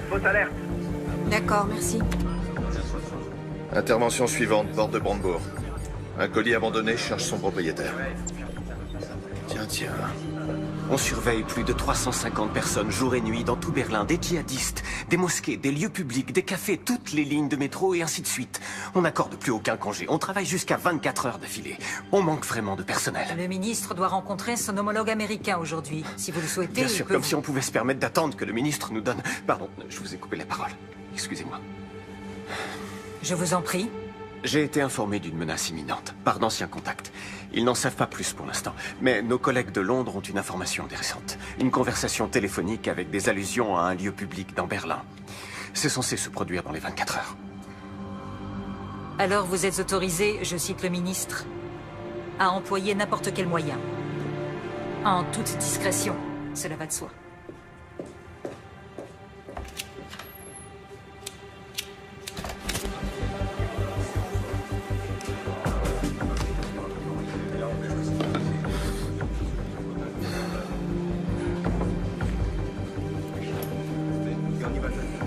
Fausse alerte. D'accord, merci. Intervention suivante, porte de Brandebourg. Un colis abandonné cherche son propriétaire. Tiens. On surveille plus de 350 personnes jour et nuit dans tout Berlin, des djihadistes, des mosquées, des lieux publics, des cafés, toutes les lignes de métro et ainsi de suite. On n'accorde plus aucun congé. On travaille jusqu'à 24 heures d'affilée. On manque vraiment de personnel. Le ministre doit rencontrer son homologue américain aujourd'hui. Si vous le souhaitez, Bien sûr, comme si on pouvait se permettre d'attendre que le ministre nous donne... Pardon, je vous ai coupé la parole. Excusez-moi. Je vous en prie. J'ai été informé d'une menace imminente, par d'anciens contacts. Ils n'en savent pas plus pour l'instant, mais nos collègues de Londres ont une information intéressante. Une conversation téléphonique avec des allusions à un lieu public dans Berlin. C'est censé se produire dans les 24 heures. Alors vous êtes autorisé, je cite le ministre, à employer n'importe quel moyen. En toute discrétion, cela va de soi.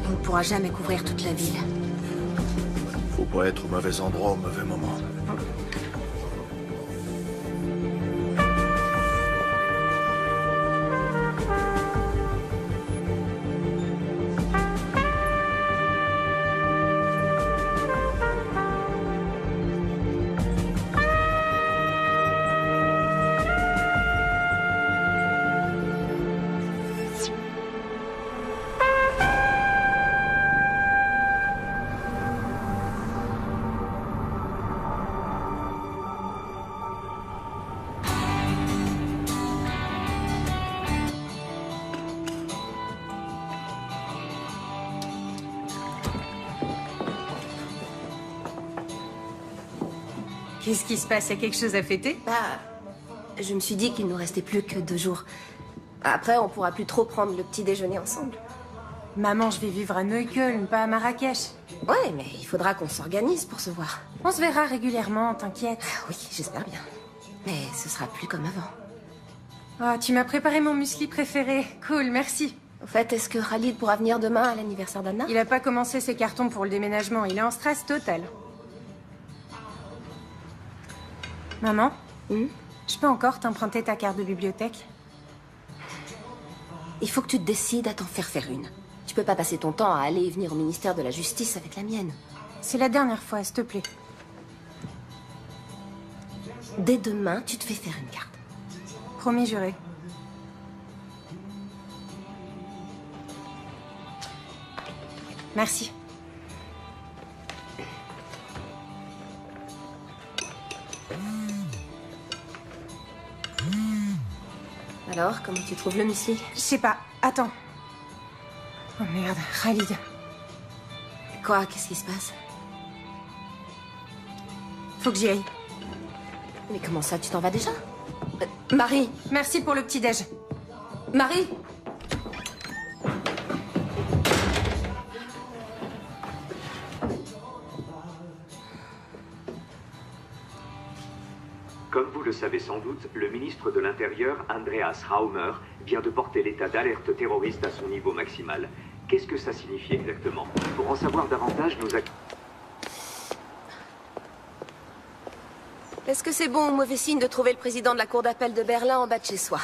On ne pourra jamais couvrir toute la ville. Faut pas être au mauvais endroit au mauvais moment. Qu'est-ce qui se passe? Il y a quelque chose à fêter? Je me suis dit qu'il nous restait plus que 2 jours. Après, on pourra plus trop prendre le petit déjeuner ensemble. Maman, je vais vivre à Neukölln, pas à Marrakech. Ouais, mais il faudra qu'on s'organise pour se voir. On se verra régulièrement, t'inquiète. Oui, j'espère bien. Mais ce sera plus comme avant. Oh, tu m'as préparé mon muesli préféré. Cool, merci. Au fait, est-ce que Khalid pourra venir demain à l'anniversaire d'Anna? Il a pas commencé ses cartons pour le déménagement, il est en stress total. Maman, je peux encore t'emprunter ta carte de bibliothèque? Il faut que tu te décides à t'en faire une. Tu peux pas passer ton temps à aller et venir au ministère de la Justice avec la mienne. C'est la dernière fois, s'il te plaît. Dès demain, tu te fais faire une carte. Promis juré. Merci. Alors, comment tu trouves le muesli? Je sais pas. Attends. Oh merde, Khalid. Quoi? Qu'est-ce qui se passe? Faut que j'y aille. Mais comment ça, tu t'en vas déjà? Marie! Merci pour le petit-déj. Marie! Comme vous le savez sans doute, le ministre de l'Intérieur, Andreas Raumer, vient de porter l'état d'alerte terroriste à son niveau maximal. Qu'est-ce que ça signifie exactement? Pour en savoir davantage, nous Est-ce que c'est bon ou mauvais signe de trouver le président de la cour d'appel de Berlin en bas de chez soi?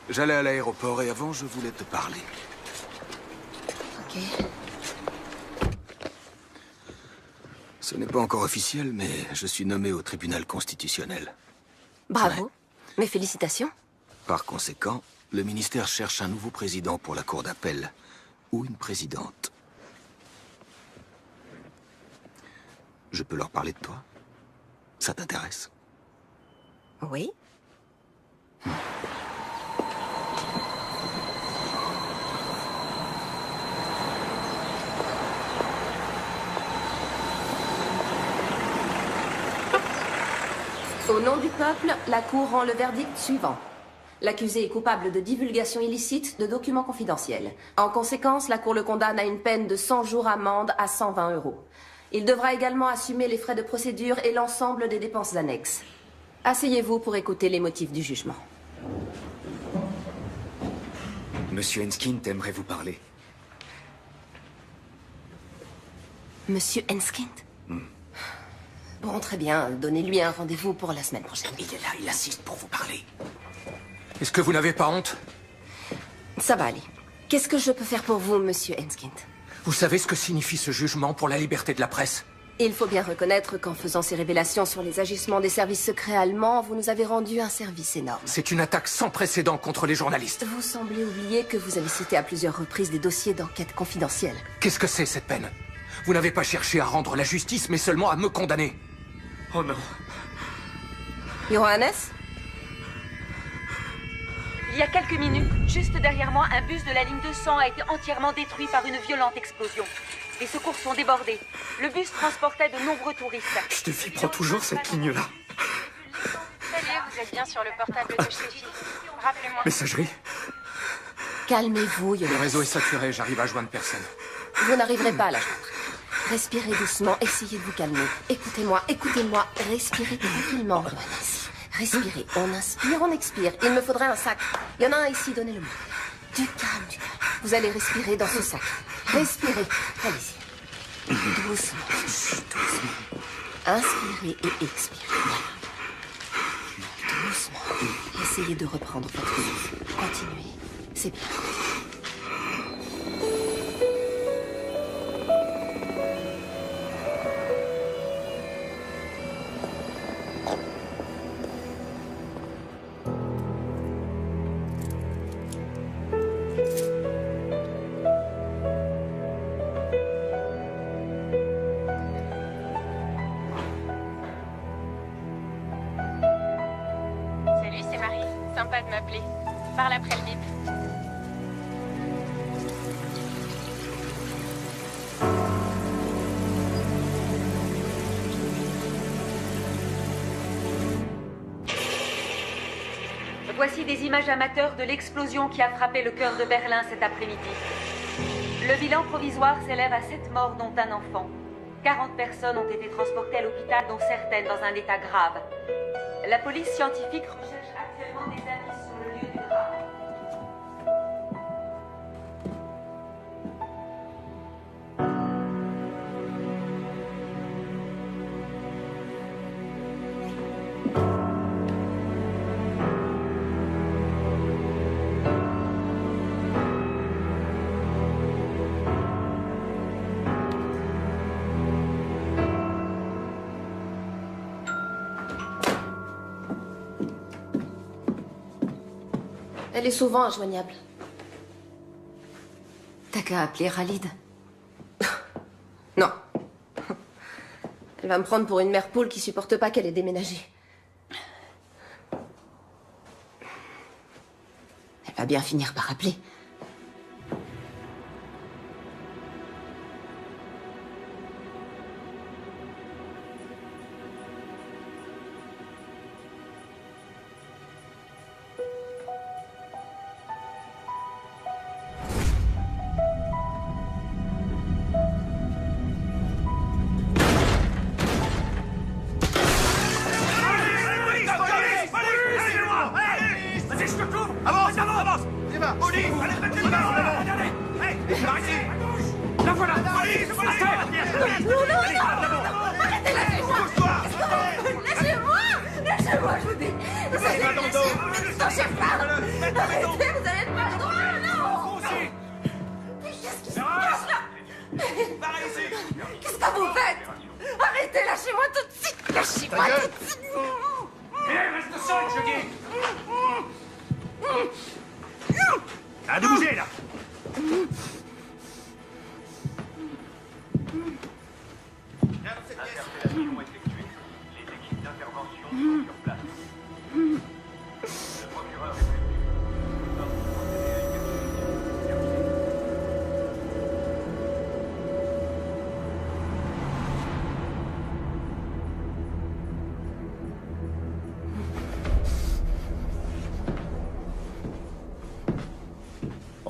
J'allais à l'aéroport et avant, je voulais te parler. Ok. Ce n'est pas encore officiel, mais je suis nommé au tribunal constitutionnel. Bravo. Ouais. Mes félicitations. Par conséquent, le ministère cherche un nouveau président pour la cour d'appel. Ou une présidente. Je peux leur parler de toi? Ça t'intéresse? Oui. Au nom du peuple, la Cour rend le verdict suivant. L'accusé est coupable de divulgation illicite de documents confidentiels. En conséquence, la Cour le condamne à une peine de 100 jours amende à 120 €. Il devra également assumer les frais de procédure et l'ensemble des dépenses annexes. Asseyez-vous pour écouter les motifs du jugement. Monsieur Enskind aimerait vous parler. Monsieur Enskind? Bon, très bien. Donnez-lui un rendez-vous pour la semaine prochaine. Il est là, il assiste pour vous parler. Est-ce que vous n'avez pas honte? Ça va aller. Qu'est-ce que je peux faire pour vous, monsieur Enskind? Vous savez ce que signifie ce jugement pour la liberté de la presse? Il faut bien reconnaître qu'en faisant ces révélations sur les agissements des services secrets allemands, vous nous avez rendu un service énorme. C'est une attaque sans précédent contre les journalistes. Vous semblez oublier que vous avez cité à plusieurs reprises des dossiers d'enquête confidentielle. Qu'est-ce que c'est, cette peine? Vous n'avez pas cherché à rendre la justice, mais seulement à me condamner. Oh non. Johannes? Il y a quelques minutes, juste derrière moi, un bus de la ligne 200 a été entièrement détruit par une violente explosion. Les secours sont débordés. Le bus transportait de nombreux touristes. Je te vibre toujours cette ligne-là. Ça y est, vous êtes bien sur le portable de Sheffield. Rappelez-moi. Messagerie. Calmez-vous, Le Johannes. réseau est saturé, j'arrive à joindre personne. Vous n'arriverez pas à la joindre. Respirez doucement, essayez de vous calmer. Écoutez-moi, écoutez-moi. Respirez tranquillement, Johannes. Respirez. On inspire, on expire. Il me faudrait un sac. Il y en a un ici, donnez-le-moi. Du calme, du calme. Vous allez respirer dans ce sac. Respirez. Allez-y. Doucement. Chut, doucement. Inspirez et expirez. Voilà. Doucement. Essayez de reprendre votre souffle. Continuez. C'est bien. Salut, c'est Marie. Sympa de m'appeler. Parle après le bip. Voici des images amateurs de l'explosion qui a frappé le cœur de Berlin cet après-midi. Le bilan provisoire s'élève à 7 morts, dont un enfant. 40 personnes ont été transportées à l'hôpital, dont certaines dans un état grave. La police scientifique recherche actuellement des indices sur le lieu du drame. Elle est souvent injoignable. T'as qu'à appeler Khalid. Non. Elle va me prendre pour une mère poule qui supporte pas qu'elle ait déménagé. Elle va bien finir par appeler. Qu'est-ce que vous faites? Arrêtez, lâchez-moi tout de suite. Lâchez-moi tout de suite. Reste seul, je dis. Arrête de bouger, là. Interpellations effectuées. Les équipes d'intervention sont sur place. Le procureur est prévenu. L'ordre de procéder à une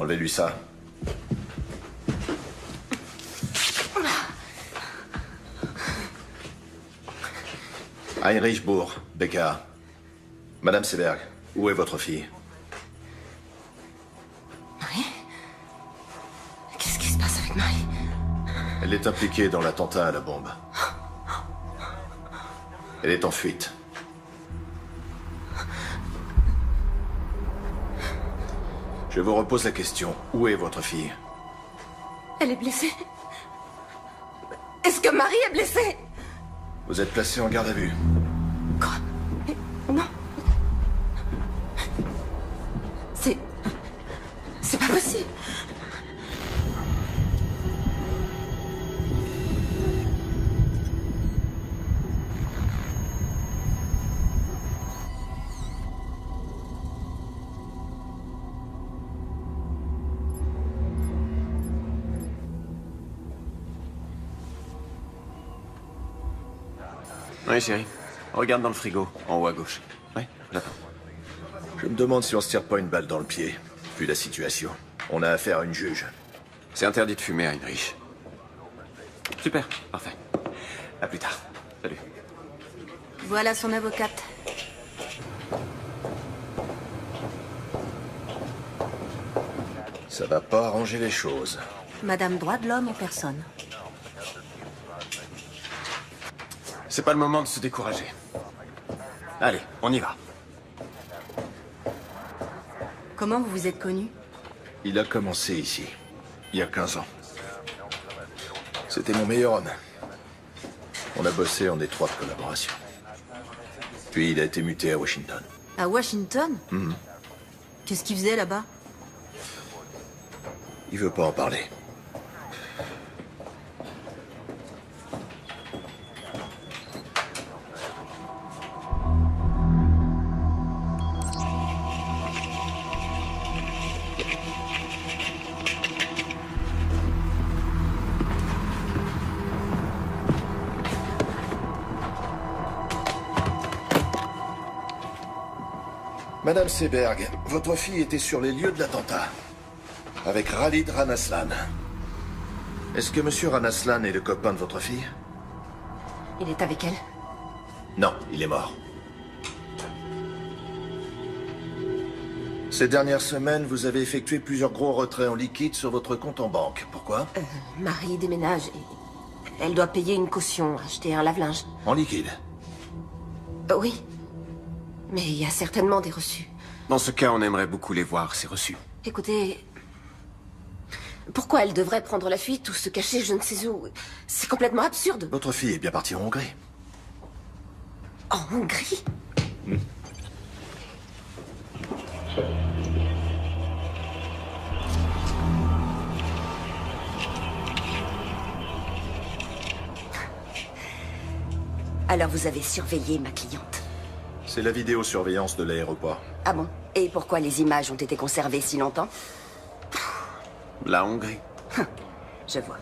Enlevez-lui ça. Heinrich Bourg, BKA. Madame Seberg, où est votre fille? Marie? Qu'est-ce qui se passe avec Marie? Elle est impliquée dans l'attentat à la bombe. Elle est en fuite. Je vous repose la question. Où est votre fille? Elle est blessée. Est-ce que Marie est blessée? Vous êtes placé en garde à vue. Quoi? Mais non. C'est pas possible. Oui, chérie. Regarde dans le frigo, en haut à gauche. Oui, j'attends. Je me demande si on se tire pas une balle dans le pied. Vu la situation. On a affaire à une juge. C'est interdit de fumer, Heinrich. Super, parfait. À plus tard. Salut. Voilà son avocate. Ça va pas arranger les choses. Madame droit de l'homme en personne. C'est pas le moment de se décourager. Allez, on y va. Comment vous vous êtes connus? Il a commencé ici, il y a 15 ans. C'était mon meilleur homme. On a bossé en étroite collaboration. Puis il a été muté à Washington. À Washington? Qu'est-ce qu'il faisait là-bas? Il veut pas en parler. Madame Seberg, votre fille était sur les lieux de l'attentat. Avec Khalid Ranaslan. Est-ce que Monsieur Ranaslan est le copain de votre fille? Il est avec elle? Non, il est mort. Ces dernières semaines, vous avez effectué plusieurs gros retraits en liquide sur votre compte en banque. Pourquoi? Marie déménage et elle doit payer une caution, acheter un lave-linge. En liquide? Oui. Mais il y a certainement des reçus. Dans ce cas, on aimerait beaucoup les voir, ces reçus. Écoutez... Pourquoi elle devrait prendre la fuite ou se cacher je ne sais où? C'est complètement absurde. Votre fille est bien partie en Hongrie. En Hongrie? Alors vous avez surveillé ma cliente? C'est la vidéosurveillance de l'aéroport. Ah bon? Et pourquoi les images ont été conservées si longtemps? La Hongrie. Je vois.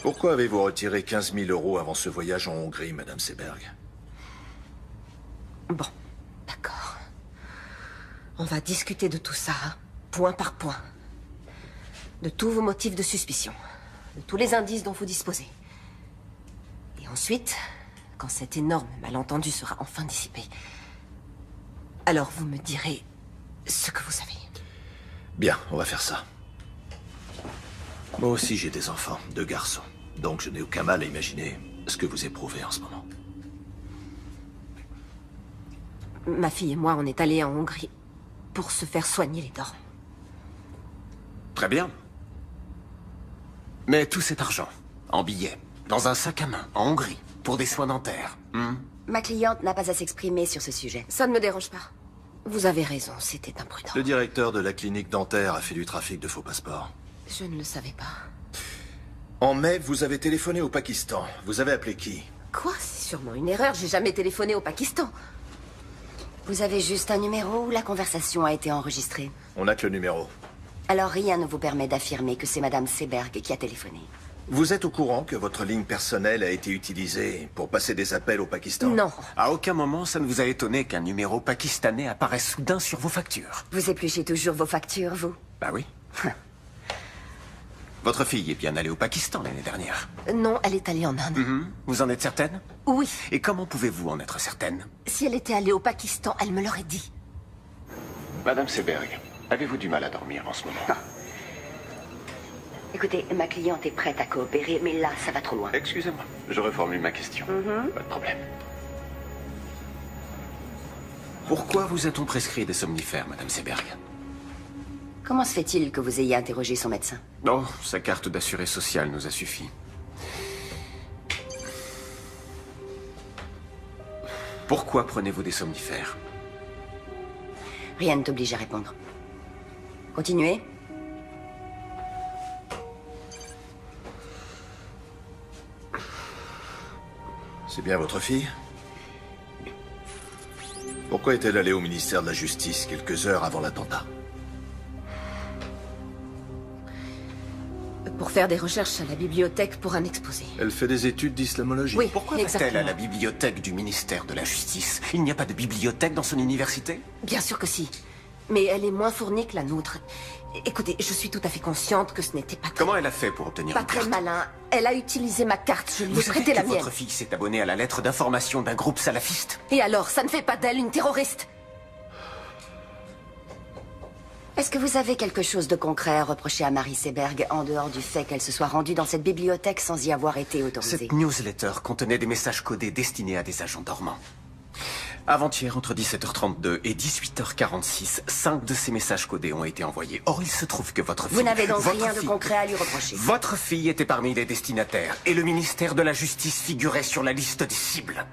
Pourquoi avez-vous retiré 15 000 € avant ce voyage en Hongrie, Madame Seberg? Bon, d'accord. On va discuter de tout ça, point par point. De tous vos motifs de suspicion. De tous les indices dont vous disposez. Et ensuite, quand cet énorme malentendu sera enfin dissipé, alors vous me direz ce que vous savez. Bien, on va faire ça. Moi aussi, j'ai des enfants, 2 garçons. Donc je n'ai aucun mal à imaginer ce que vous éprouvez en ce moment. Ma fille et moi, on est allés en Hongrie pour se faire soigner les dents. Très bien. Mais tout cet argent, en billets, dans un sac à main, en Hongrie, pour des soins dentaires. Ma cliente n'a pas à s'exprimer sur ce sujet. Ça ne me dérange pas. Vous avez raison, c'était imprudent. Le directeur de la clinique dentaire a fait du trafic de faux passeports. Je ne le savais pas. En mai, vous avez téléphoné au Pakistan. Vous avez appelé qui? Quoi? C'est sûrement une erreur, j'ai jamais téléphoné au Pakistan. Vous avez juste un numéro où la conversation a été enregistrée. On n'a que le numéro. Alors rien ne vous permet d'affirmer que c'est Madame Seberg qui a téléphoné. Vous êtes au courant que votre ligne personnelle a été utilisée pour passer des appels au Pakistan? Non. À aucun moment, ça ne vous a étonné qu'un numéro pakistanais apparaisse soudain sur vos factures? Vous épluchez toujours vos factures, vous? Bah oui. Votre fille est bien allée au Pakistan l'année dernière. Non, elle est allée en Inde. Vous en êtes certaine? Oui. Et comment pouvez-vous en être certaine? Si elle était allée au Pakistan, elle me l'aurait dit. Madame Seberg, avez-vous du mal à dormir en ce moment? Écoutez, ma cliente est prête à coopérer, mais là, ça va trop loin. Excusez-moi, je reformule ma question. Pas de problème. Pourquoi vous a-t-on prescrit des somnifères, Madame Seberg? Comment se fait-il que vous ayez interrogé son médecin? Oh, sa carte d'assuré social nous a suffi. Pourquoi prenez-vous des somnifères? Rien ne t'oblige à répondre. Continuez. C'est bien votre fille? Pourquoi est-elle allée au ministère de la Justice quelques heures avant l'attentat? Pour faire des recherches à la bibliothèque pour un exposé. Elle fait des études d'islamologie. Oui, Pourquoi va-t-elle à la bibliothèque du ministère de la Justice? Il n'y a pas de bibliothèque dans son université? Bien sûr que si. Mais elle est moins fournie que la nôtre. Écoutez, je suis tout à fait consciente que ce n'était pas très... Comment elle a fait pour obtenir Pas une très carte? malin. Elle a utilisé ma carte. Je lui ai Vous savez prêté la que mienne. votre fille s'est abonnée à la lettre d'information d'un groupe salafiste? Et alors, ça ne fait pas d'elle une terroriste? Est-ce que vous avez quelque chose de concret à reprocher à Marie Seberg, en dehors du fait qu'elle se soit rendue dans cette bibliothèque sans y avoir été autorisée? Cette newsletter contenait des messages codés destinés à des agents dormants. Avant-hier, entre 17h32 et 18h46, 5 de ces messages codés ont été envoyés. Or, il se trouve que votre fille... Vous n'avez donc votre rien de fille- concret à lui reprocher? Votre fille était parmi les destinataires, et le ministère de la Justice figurait sur la liste des cibles.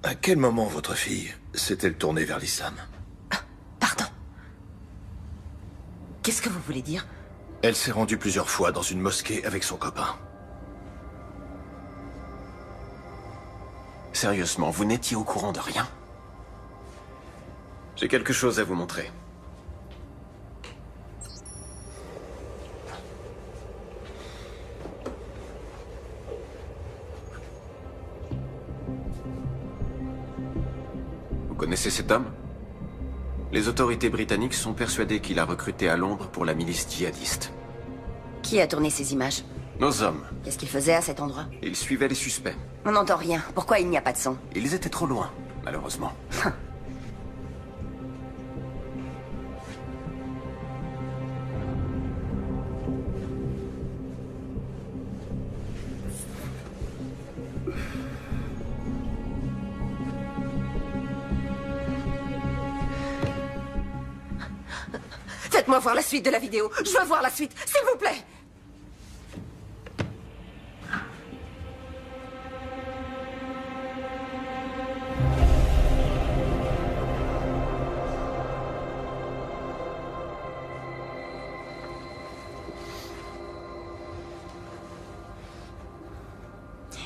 À quel moment votre fille s'est-elle tournée vers l'islam? Pardon. Qu'est-ce que vous voulez dire? Elle s'est rendue plusieurs fois dans une mosquée avec son copain. Sérieusement, vous n'étiez au courant de rien? J'ai quelque chose à vous montrer. Vous connaissez cet homme? Les autorités britanniques sont persuadées qu'il a recruté à Londres pour la milice djihadiste. Qui a tourné ces images? Nos hommes. Qu'est-ce qu'il faisait à cet endroit? Ils suivaient les suspects. On n'entend rien. Pourquoi il n'y a pas de son? Ils étaient trop loin, malheureusement. Faites-moi voir la suite de la vidéo. Je veux voir la suite, s'il vous plaît.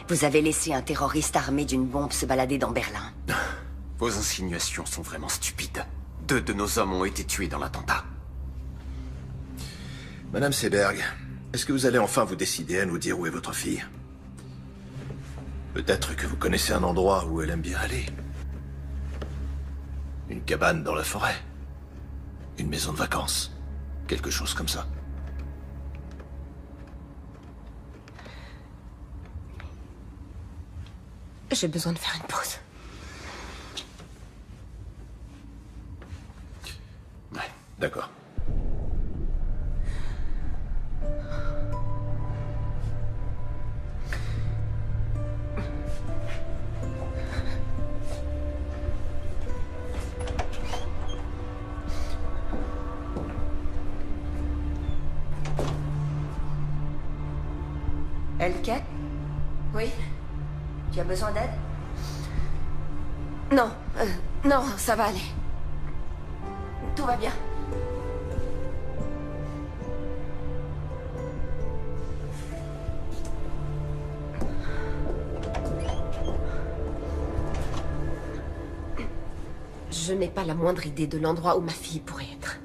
Vous avez laissé un terroriste armé d'une bombe se balader dans Berlin. Vos insinuations sont vraiment stupides. 2 de nos hommes ont été tués dans l'attentat. Madame Seberg, est-ce que vous allez enfin vous décider à nous dire où est votre fille? Peut-être que vous connaissez un endroit où elle aime bien aller. Une cabane dans la forêt. Une maison de vacances. Quelque chose comme ça. J'ai besoin de faire une pause. Ouais, d'accord. Elke? Oui? Tu as besoin d'aide? Non, non, ça va aller. Tout va bien. Je n'ai pas la moindre idée de l'endroit où ma fille pourrait être.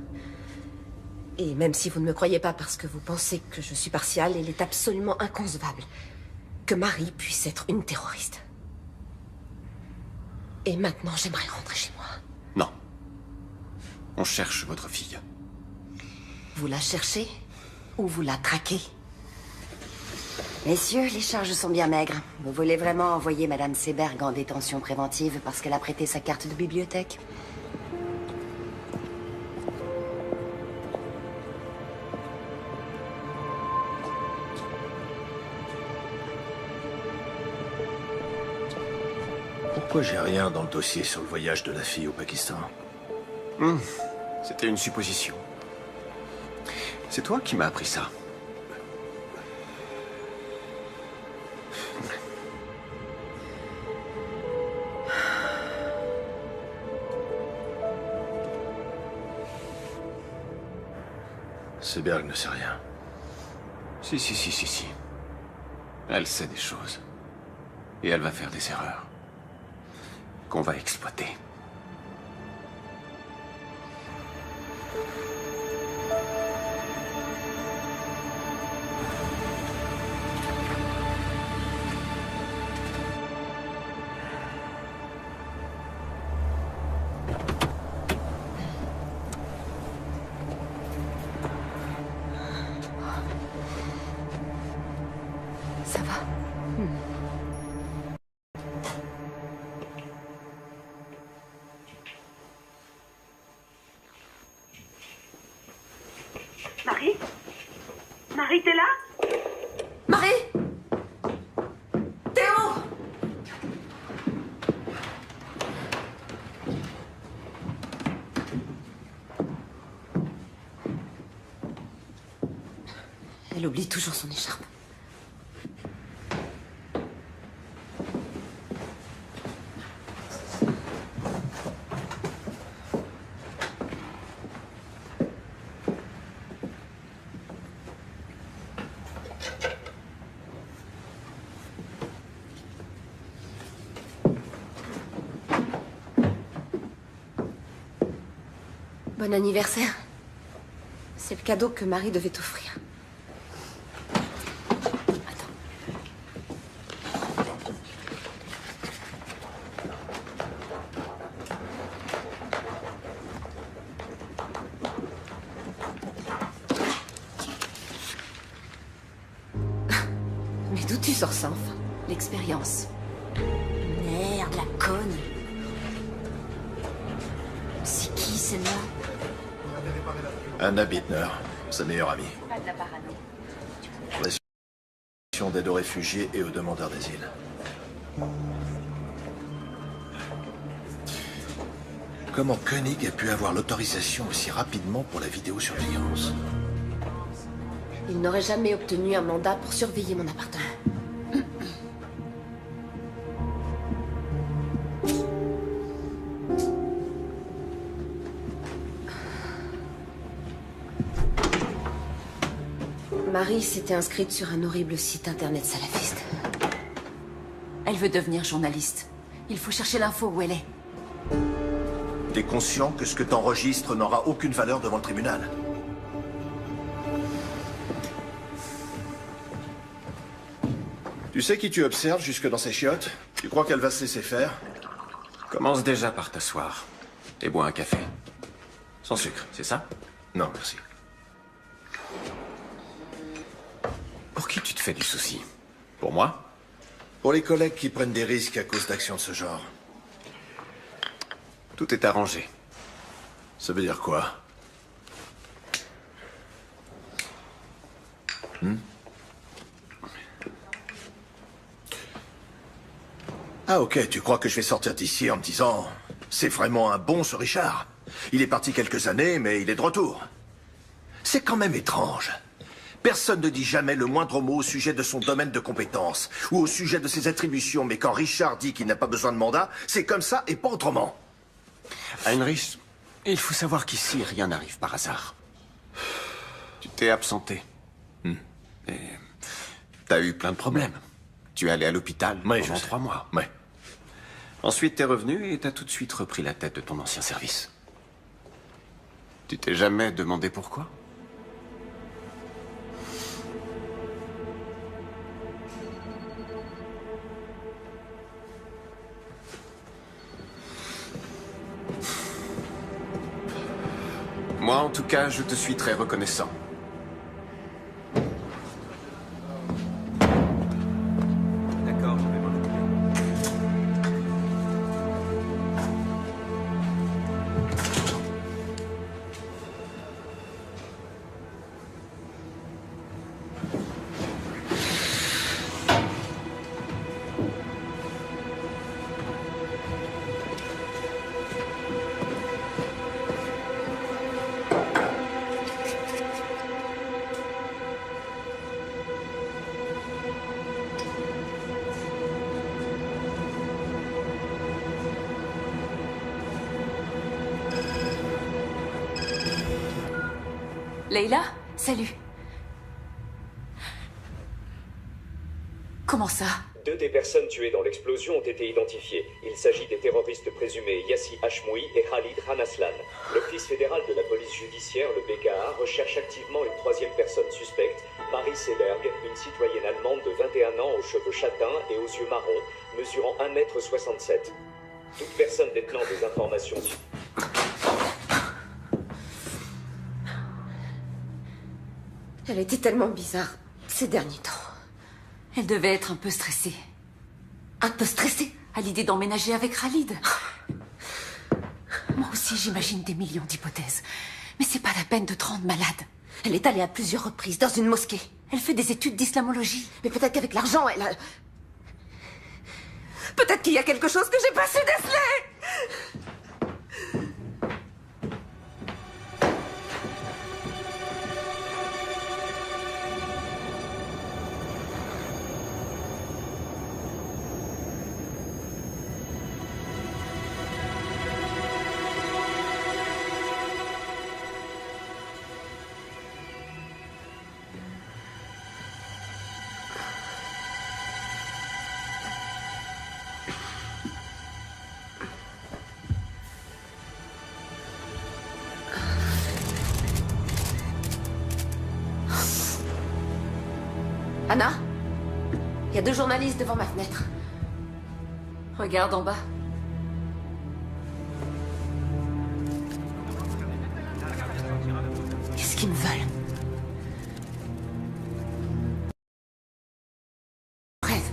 Et même si vous ne me croyez pas parce que vous pensez que je suis partiale, il est absolument inconcevable que Marie puisse être une terroriste. Et maintenant, j'aimerais rentrer chez moi. Non. On cherche votre fille. Vous la cherchez ou vous la traquez? Messieurs, les charges sont bien maigres. Vous voulez vraiment envoyer Madame Seberg en détention préventive parce qu'elle a prêté sa carte de bibliothèque? Pourquoi j'ai rien dans le dossier sur le voyage de la fille au Pakistan? C'était une supposition. C'est toi qui m'as appris ça. Seberg ne sait rien. Si. Elle sait des choses. Et elle va faire des erreurs. Qu'on va exploiter. Ça va? Marie? Marie, t'es là? Marie! Théo! Elle oublie toujours son écharpe. Bon anniversaire. C'est le cadeau que Marie devait t'offrir. Attends. Mais d'où tu sors ça, enfin? L'expérience. Merde, la conne. C'est qui, celle-là? Anna Bittner, sa meilleure amie. Pas de la parano. Relation d'aide aux réfugiés et aux demandeurs d'asile. Comment Koenig a pu avoir l'autorisation aussi rapidement pour la vidéosurveillance? Il n'aurait jamais obtenu un mandat pour surveiller mon appartement. Marie s'était inscrite sur un horrible site internet salafiste. Elle veut devenir journaliste. Il faut chercher l'info où elle est. T'es conscient que ce que t'enregistres n'aura aucune valeur devant le tribunal? Tu sais qui tu observes jusque dans ses chiottes? Tu crois qu'elle va se laisser faire? Commence déjà par t'asseoir. Et bois un café. Sans sucre, c'est ça? Non, merci. Pour qui tu te fais du souci? Pour moi? Pour les collègues qui prennent des risques à cause d'actions de ce genre. Tout est arrangé. Ça veut dire quoi? Ah ok, tu crois que je vais sortir d'ici en me disant « C'est vraiment un bon ce Richard. Il est parti quelques années, mais il est de retour. » C'est quand même étrange. Personne ne dit jamais le moindre mot au sujet de son domaine de compétence ou au sujet de ses attributions, mais quand Richard dit qu'il n'a pas besoin de mandat, c'est comme ça et pas autrement. Heinrich, il faut savoir qu'ici, rien n'arrive par hasard. Tu t'es absenté. Et t'as eu plein de problèmes. Tu es allé à l'hôpital pendant 3 mois. Ouais. Ensuite, t'es revenu et t'as tout de suite repris la tête de ton ancien service. Tu t'es jamais demandé pourquoi? tout cas, je te suis très reconnaissant. D'accord, je vais m'en occuper. Leila, salut. Comment ça? 2 des personnes tuées dans l'explosion ont été identifiées. Il s'agit des terroristes présumés Yassi Hashmoui et Khalid Ranaslan. L'Office fédéral de la police judiciaire, le BKA, recherche activement une 3e personne suspecte, Marie Seberg, une citoyenne allemande de 21 ans aux cheveux châtains et aux yeux marrons, mesurant 1,67 m. Toute personne détenant des informations... Elle était tellement bizarre ces derniers temps. Elle devait être un peu stressée. Un peu stressée? À l'idée d'emménager avec Khalid. Moi aussi, j'imagine des millions d'hypothèses. Mais c'est pas la peine de te rendre malade. Elle est allée à plusieurs reprises dans une mosquée. Elle fait des études d'islamologie. Mais peut-être qu'avec l'argent, elle a... Peut-être qu'il y a quelque chose que j'ai pas su déceler! Anna? Il y a 2 journalistes devant ma fenêtre. Regarde en bas. Qu'est-ce qu'ils me veulent? Rêve.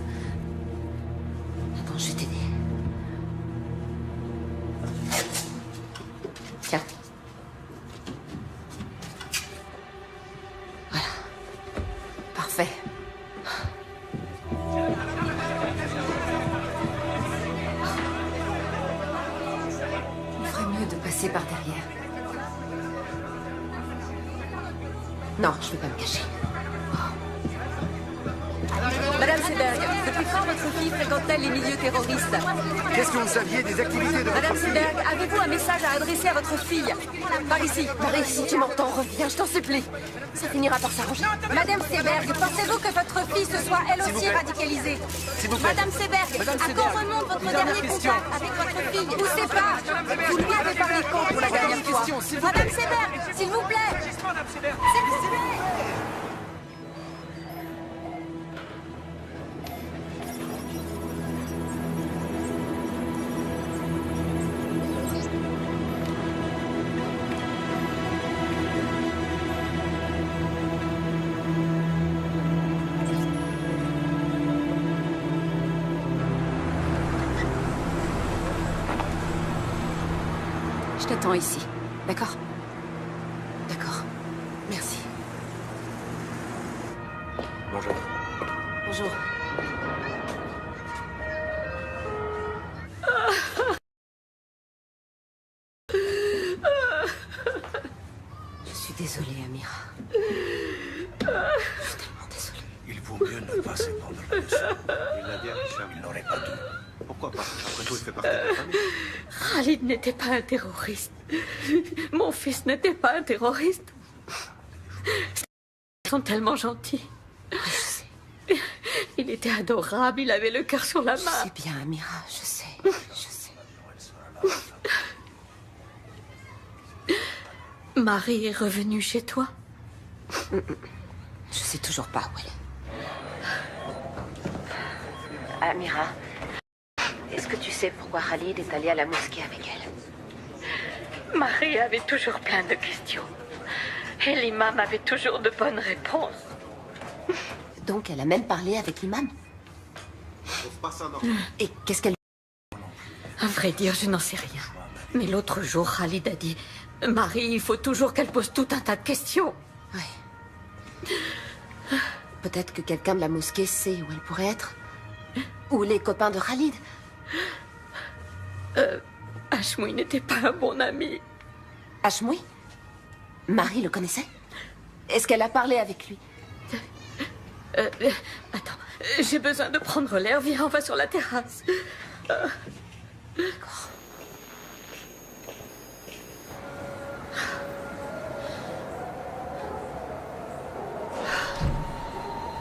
Attends, je vais t'aider. Tiens. Voilà. Parfait. Passer par derrière. Non, je vais pas me cacher. Madame Seberg, depuis quand votre fille fréquente-t-elle les milieux terroristes? Qu'est-ce que vous saviez des activités de Madame votre fille? Seberg, avez-vous un message à adresser à votre fille? Par ici. Marie, si tu m'entends, reviens, je t'en supplie. Ça finira par s'arranger. Madame Seberg, pensez-vous que votre fille se soit elle aussi radicalisée? Madame Seberg, à quand remonte votre dernier contact avec votre fille? Ou c'est pas? Vous lui avez parlé quand pour la dernière fois? Madame Seberg, s'il vous plaît. S'il vous plaît. Je t'attends ici, d'accord? D'accord. Merci. Bonjour. Bonjour. Je suis désolée, Amira. Je suis tellement désolée. Il vaut mieux ne pas s'épandre le sang. Il l'a dit à Richard. Il n'aurait pas dû. Pourquoi pas? Après tout, il fait partie de la famille. Khalid n'était pas un terroriste. Mon fils n'était pas un terroriste. Ils sont tellement gentils. Je sais. Il était adorable, il avait le cœur sur la main. Je sais bien, Amira, je sais. Je sais. Marie est revenue chez toi? Je sais toujours pas où elle est. Amira, est-ce que tu sais pourquoi Khalid est allé à la mosquée avec elle? Marie avait toujours plein de questions. Et l'imam avait toujours de bonnes réponses. Donc elle a même parlé avec l'imam. Et qu'est-ce qu'elle... À vrai dire, je n'en sais rien. Mais l'autre jour, Khalid a dit... Marie, il faut toujours qu'elle pose tout un tas de questions. Ouais. Peut-être que quelqu'un de la mosquée sait où elle pourrait être. Ou les copains de Khalid. Hashmoui n'était pas un bon ami. Hashmoui? Marie le connaissait? Est-ce qu'elle a parlé avec lui? Attends, j'ai besoin de prendre l'air. Viens, on va sur la terrasse. D'accord.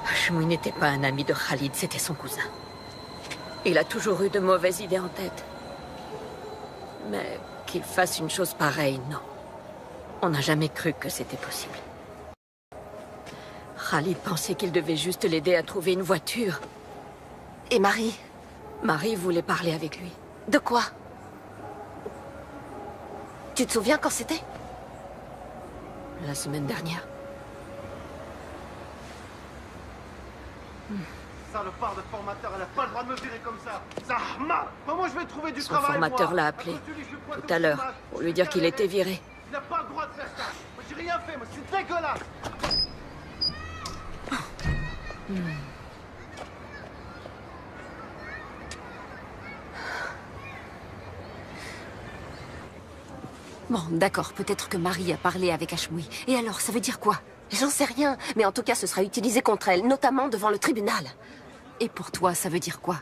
Hashmoui n'était pas un ami de Khalid, c'était son cousin. Il a toujours eu de mauvaises idées en tête. Mais qu'il fasse une chose pareille, non. On n'a jamais cru que c'était possible. Khalid pensait qu'il devait juste l'aider à trouver une voiture. Et Marie? Marie voulait parler avec lui. De quoi? Tu te souviens quand c'était? La semaine dernière. Salopard de formateur, elle a pas le droit de me virer comme ça. Zahma! Comment je vais trouver du travail? Son formateur l'a appelé tout à l'heure pour lui dire qu'il était viré. Il n'a pas le droit de faire ça. Moi, j'ai rien fait, moi, c'est dégueulasse. Bon, d'accord, peut-être que Marie a parlé avec Hashmoui. Et alors, ça veut dire quoi? J'en sais rien, mais en tout cas, ce sera utilisé contre elle, notamment devant le tribunal. Et pour toi, ça veut dire quoi?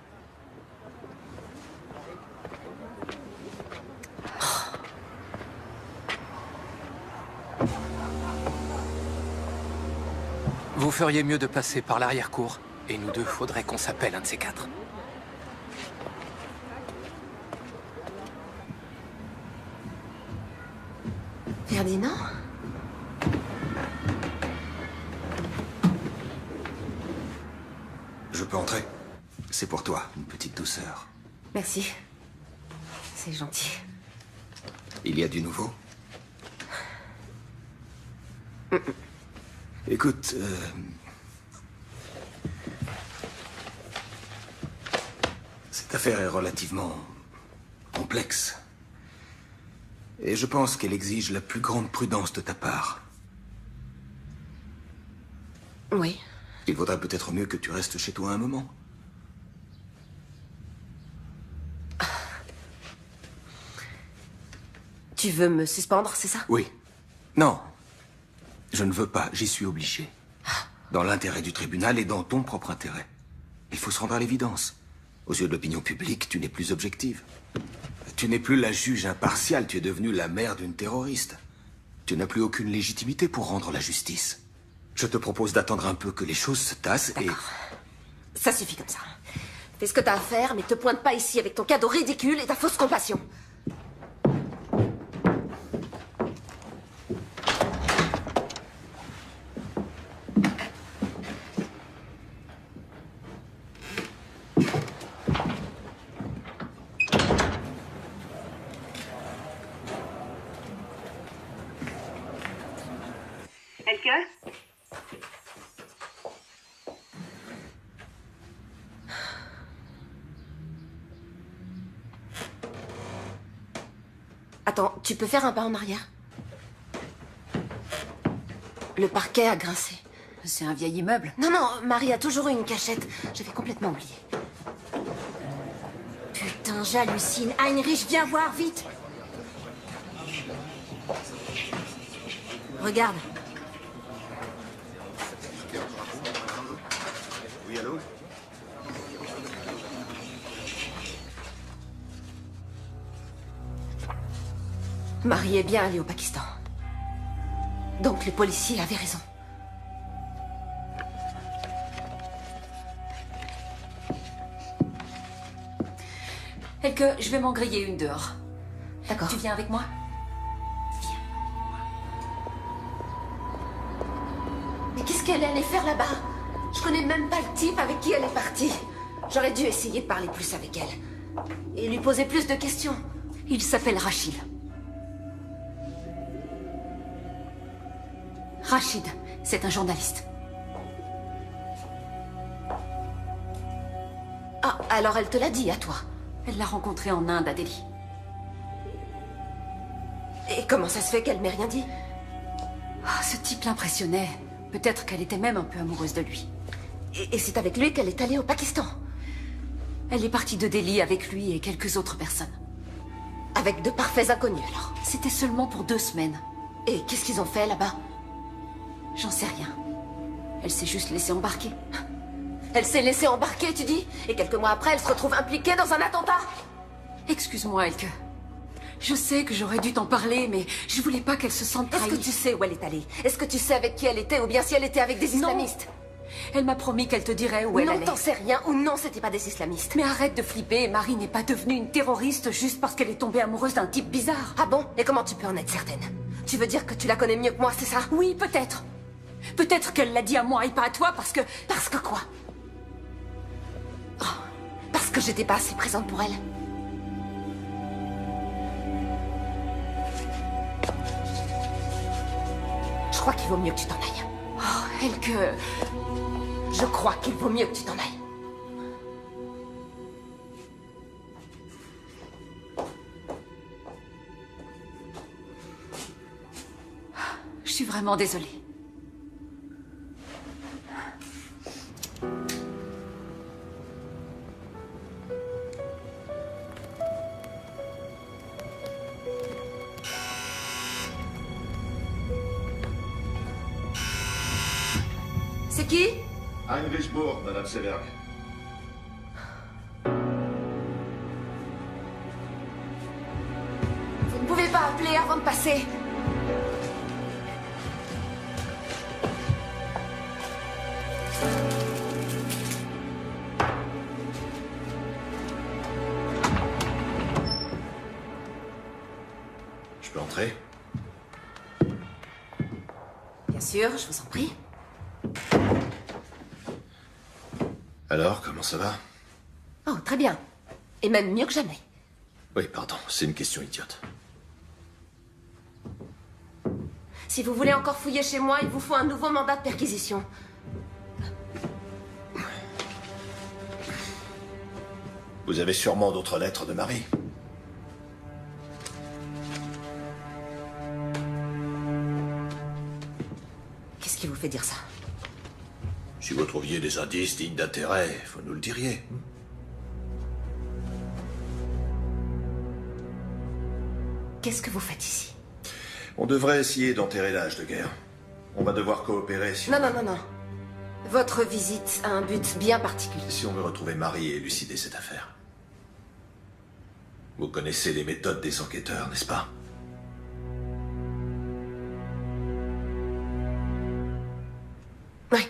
Vous feriez mieux de passer par l'arrière-cour. Et nous deux, faudrait qu'on s'appelle un de ces quatre. Ferdinand? Je peux entrer? C'est pour toi, une petite douceur. Merci. C'est gentil. Il y a du nouveau? Écoute, cette affaire est relativement complexe. Et je pense qu'elle exige la plus grande prudence de ta part. Oui. Il vaudrait peut-être mieux que tu restes chez toi un moment. Tu veux me suspendre, c'est ça? Oui. Non. Je ne veux pas, j'y suis obligé. Dans l'intérêt du tribunal et dans ton propre intérêt. Il faut se rendre à l'évidence. Aux yeux de l'opinion publique, tu n'es plus objective. Tu n'es plus la juge impartiale, tu es devenue la mère d'une terroriste. Tu n'as plus aucune légitimité pour rendre la justice. Je te propose d'attendre un peu que les choses se tassent et... Ça suffit comme ça. Fais ce que t'as à faire, mais te pointe pas ici avec ton cadeau ridicule et ta fausse compassion. Attends, tu peux faire un pas en arrière? Le parquet a grincé. C'est un vieil immeuble. Non, non, Marie a toujours eu une cachette. J'avais complètement oublié. Putain, j'hallucine. Heinrich, viens voir, vite. Regarde. Oui, allô? Marie est bien allée au Pakistan. Donc les policiers avaient raison. Elke, je vais m'en griller une dehors. D'accord. Tu viens avec moi? Mais qu'est-ce qu'elle allait faire là-bas? Je connais même pas le type avec qui elle est partie. J'aurais dû essayer de parler plus avec elle. Et lui poser plus de questions. Il s'appelle Rachid. Rachid, c'est un journaliste. Ah, alors elle te l'a dit, à toi. Elle l'a rencontré en Inde, à Delhi. Et comment ça se fait qu'elle m'ait rien dit? Ah, ce type l'impressionnait. Peut-être qu'elle était même un peu amoureuse de lui. Et c'est avec lui qu'elle est allée au Pakistan? Elle est partie de Delhi avec lui et quelques autres personnes. Avec de parfaits inconnus, alors? C'était seulement pour 2 semaines. Et qu'est-ce qu'ils ont fait, là-bas? J'en sais rien. Elle s'est juste laissée embarquer. Elle s'est laissée embarquer, tu dis? Et quelques mois après, elle se retrouve impliquée dans un attentat? Excuse-moi, Elke. Je sais que j'aurais dû t'en parler, mais je voulais pas qu'elle se sente trahie. Est-ce que tu sais où elle est allée? Est-ce que tu sais avec qui elle était, ou bien si elle était avec des islamistes? Elle m'a promis qu'elle te dirait où elle allait. Non, t'en sais rien, ou non, c'était pas des islamistes. Mais arrête de flipper, Marie n'est pas devenue une terroriste juste parce qu'elle est tombée amoureuse d'un type bizarre. Ah bon? Et comment tu peux en être certaine? Tu veux dire que tu la connais mieux que moi, c'est ça? Oui, peut-être. Peut-être qu'elle l'a dit à moi et pas à toi parce que... Parce que quoi? Oh, parce que j'étais pas assez présente pour elle. Je crois qu'il vaut mieux que tu t'en ailles. Oh, Elke... Je crois qu'il vaut mieux que tu t'en ailles. Je suis vraiment désolée. C'est qui? Heinrichsburg, Madame Seberg. Vous ne pouvez pas appeler avant de passer. Je peux entrer? Bien sûr, je vous en prie. Alors, comment ça va? Oh, très bien. Et même mieux que jamais. Oui, pardon, c'est une question idiote. Si vous voulez encore fouiller chez moi, il vous faut un nouveau mandat de perquisition. Vous avez sûrement d'autres lettres de Marie. Qu'est-ce qui vous fait dire ça? Si vous trouviez des indices dignes d'intérêt, vous nous le diriez. Qu'est-ce que vous faites ici? On devrait essayer d'enterrer l'âge de guerre. On va devoir coopérer si... Non, non, non, non. Votre visite a un but bien particulier. Si on veut retrouver Marie et élucider cette affaire. Vous connaissez les méthodes des enquêteurs, n'est-ce pas? Oui.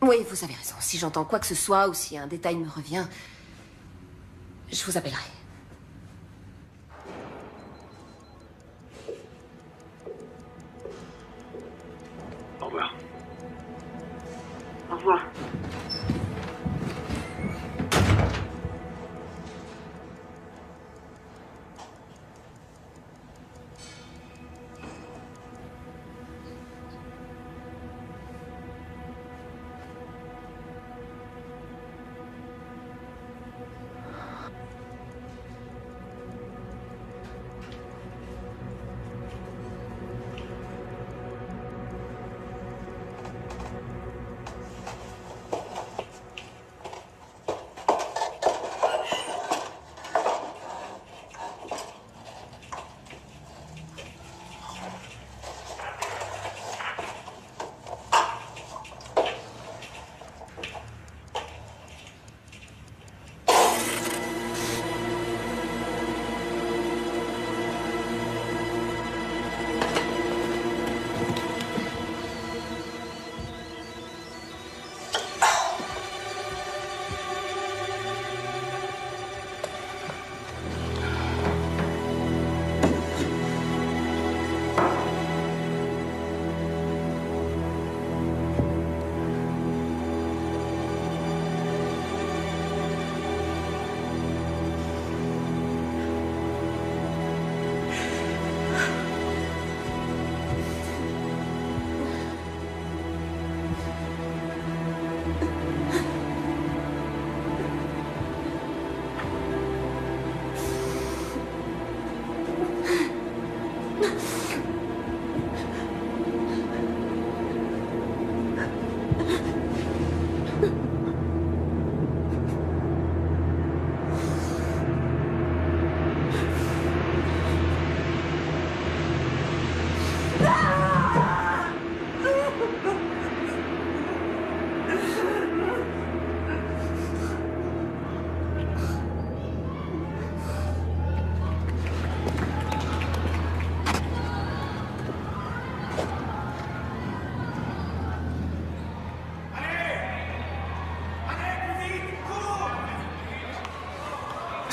Oui, vous avez raison. Si j'entends quoi que ce soit ou si un détail me revient, je vous appellerai. Au revoir. Au revoir.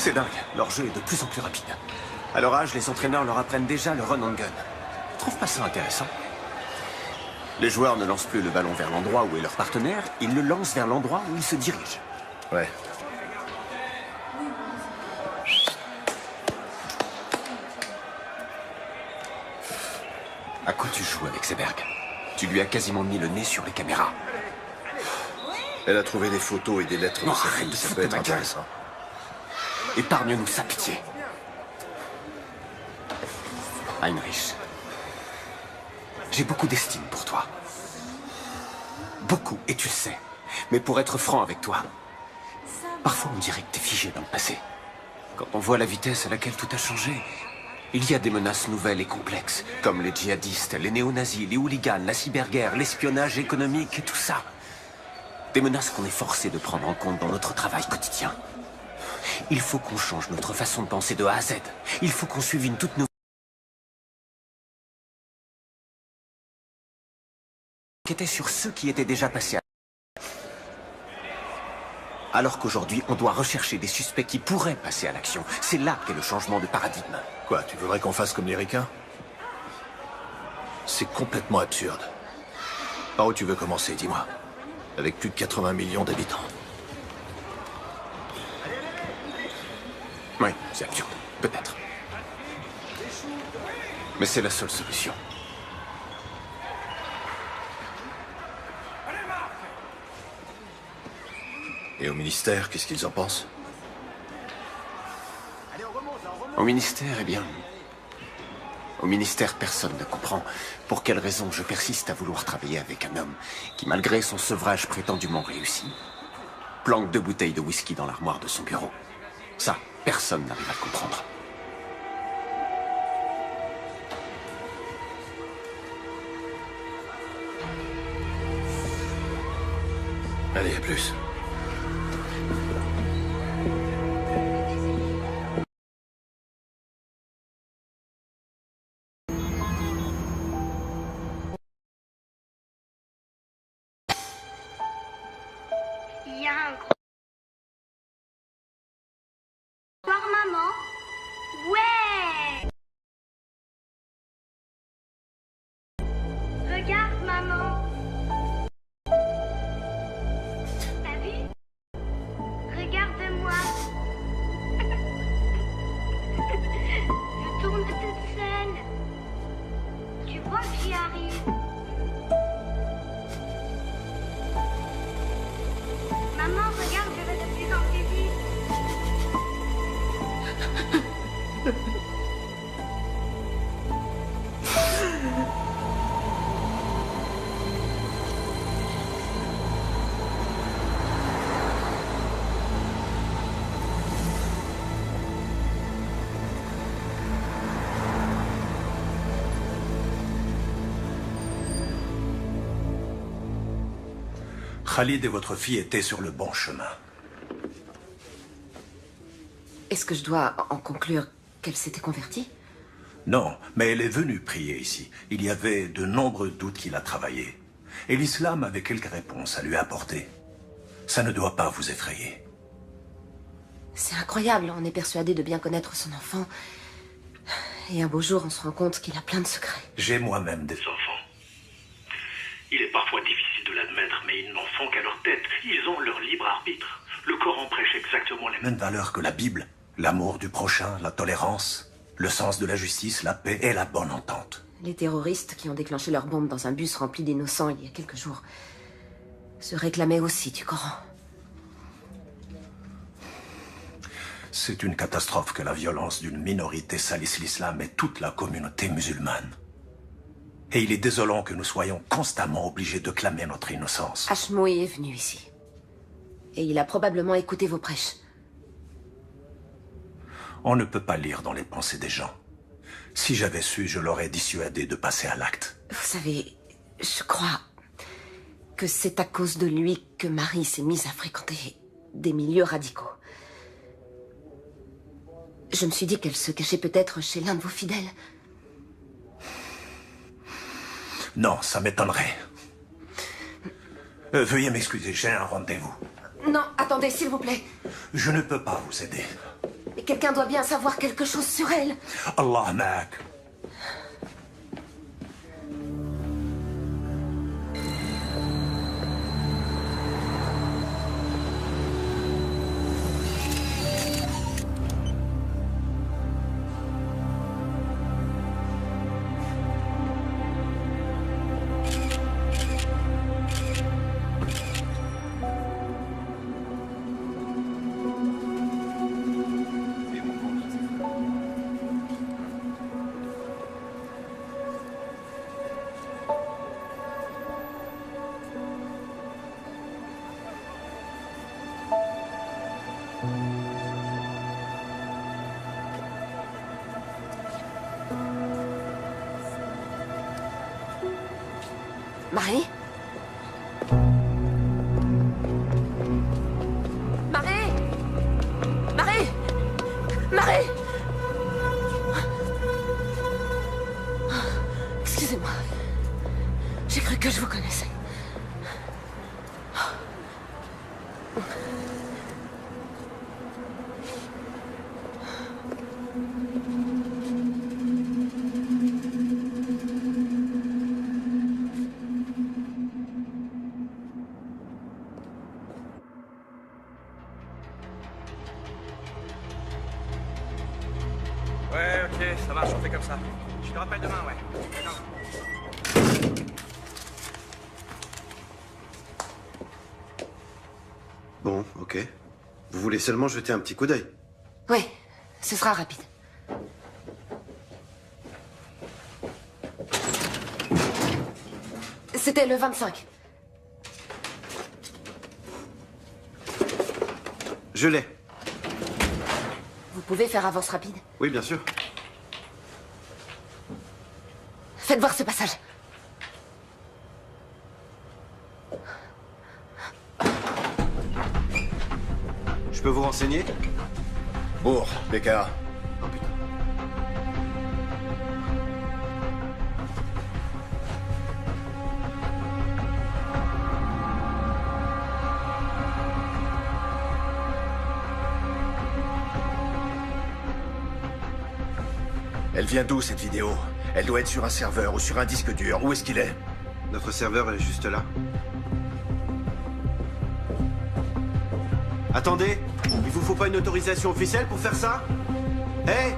C'est dingue, leur jeu est de plus en plus rapide. À leur âge, les entraîneurs leur apprennent déjà le run and gun. Tu trouves pas ça intéressant? Les joueurs ne lancent plus le ballon vers l'endroit où est leur partenaire, ils le lancent vers l'endroit où ils se dirigent. Ouais. À quoi tu joues avec Seberg? Tu lui as quasiment mis le nez sur les caméras. Elle a trouvé des photos et des lettres de sa fille, ça peut être intéressant. Épargne-nous sa pitié. Heinrich, j'ai beaucoup d'estime pour toi. Beaucoup, et tu le sais. Mais pour être franc avec toi, parfois on dirait que t'es figé dans le passé. Quand on voit la vitesse à laquelle tout a changé, il y a des menaces nouvelles et complexes, comme les djihadistes, les néo-nazis, les hooligans, la cyberguerre, l'espionnage économique et tout ça. Des menaces qu'on est forcé de prendre en compte dans notre travail quotidien. Il faut qu'on change notre façon de penser de A à Z. Il faut qu'on suive une toute nouvelle... qui était sur ceux qui étaient déjà passés à... Alors qu'aujourd'hui, on doit rechercher des suspects qui pourraient passer à l'action. C'est là qu'est le changement de paradigme. Quoi, tu voudrais qu'on fasse comme les ricains? C'est complètement absurde. Par où tu veux commencer, dis-moi? Avec plus de 80 millions d'habitants. Oui, c'est absurde. Peut-être. Mais c'est la seule solution. Et au ministère, qu'est-ce qu'ils en pensent? Au ministère, eh bien... Au ministère, personne ne comprend pour quelle raison je persiste à vouloir travailler avec un homme qui, malgré son sevrage prétendument réussi, planque 2 bouteilles de whisky dans l'armoire de son bureau. Ça, personne n'arrive à le comprendre. Allez, à plus. Il y a un gros... Voir maman? Ouais! Regarde maman. T'as vu? Regarde-moi. Je tourne toute seule. Tu vois que j'y arrive. Maman, regarde, je vais de plus en plus vite. Khalid et votre fille étaient sur le bon chemin. Est-ce que je dois en conclure qu'elle s'était convertie? Non, mais elle est venue prier ici. Il y avait de nombreux doutes qu'il a travaillés. Et l'islam avait quelques réponses à lui apporter. Ça ne doit pas vous effrayer. C'est incroyable, on est persuadé de bien connaître son enfant. Et un beau jour, on se rend compte qu'il a plein de secrets. J'ai moi-même des enfants. Il est parfois difficile de l'admettre, mais ils n'en font qu'à leur tête. Ils ont leur libre arbitre. Le Coran prêche exactement les mêmes valeurs que la Bible. L'amour du prochain, la tolérance, le sens de la justice, la paix et la bonne entente. Les terroristes qui ont déclenché leur bombe dans un bus rempli d'innocents il y a quelques jours se réclamaient aussi du Coran. C'est une catastrophe que la violence d'une minorité salisse l'islam et toute la communauté musulmane. Et il est désolant que nous soyons constamment obligés de clamer notre innocence. Ashmoy est venu ici. Et il a probablement écouté vos prêches. On ne peut pas lire dans les pensées des gens. Si j'avais su, je l'aurais dissuadé de passer à l'acte. Vous savez, je crois que c'est à cause de lui que Marie s'est mise à fréquenter des milieux radicaux. Je me suis dit qu'elle se cachait peut-être chez l'un de vos fidèles. Non, ça m'étonnerait. Veuillez m'excuser, j'ai un rendez-vous. Non, attendez, s'il vous plaît. Je ne peux pas vous aider. Mais quelqu'un doit bien savoir quelque chose sur elle. Allah ma'ak. Marie? Marie? Marie? Marie? Excusez-moi. J'ai cru que je vous connaissais. Ouais, ok, ça marche, on fait comme ça. Je te rappelle demain, ouais. D'accord. Bon, ok. Vous voulez seulement jeter un petit coup d'œil? Oui, ce sera rapide. C'était le 25. Je l'ai. Vous pouvez faire avance rapide? Oui, bien sûr. Faites voir ce passage. Je peux vous renseigner? Bourg, BKA. Oh putain. Elle vient d'où, cette vidéo? Elle doit être sur un serveur ou sur un disque dur. Où est-ce qu'il est? Notre serveur est juste là. Attendez, il vous faut pas une autorisation officielle pour faire ça? Hé!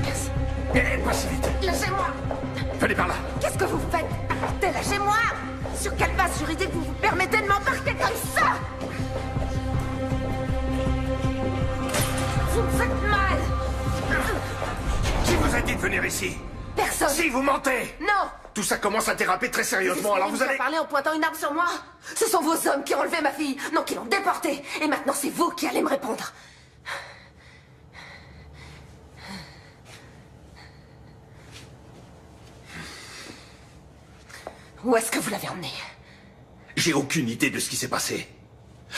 Merci. Pas si vite. Lâchez-moi! Venez par là. Qu'est-ce que vous faites? Arrêtez, lâchez-moi! Sur quelle base juridique vous vous permettez de m'embarquer comme ça? Vous me faites mal! Qui vous a dit de venir ici? Personne! Si, vous mentez! Non! Tout ça commence à déraper très sérieusement, alors vous allez... parler en pointant une arme sur moi? Ce sont vos hommes qui ont enlevé ma fille, non, qui l'ont déportée. Et maintenant, c'est vous qui allez me répondre. Où est-ce que vous l'avez emmenée? J'ai aucune idée de ce qui s'est passé.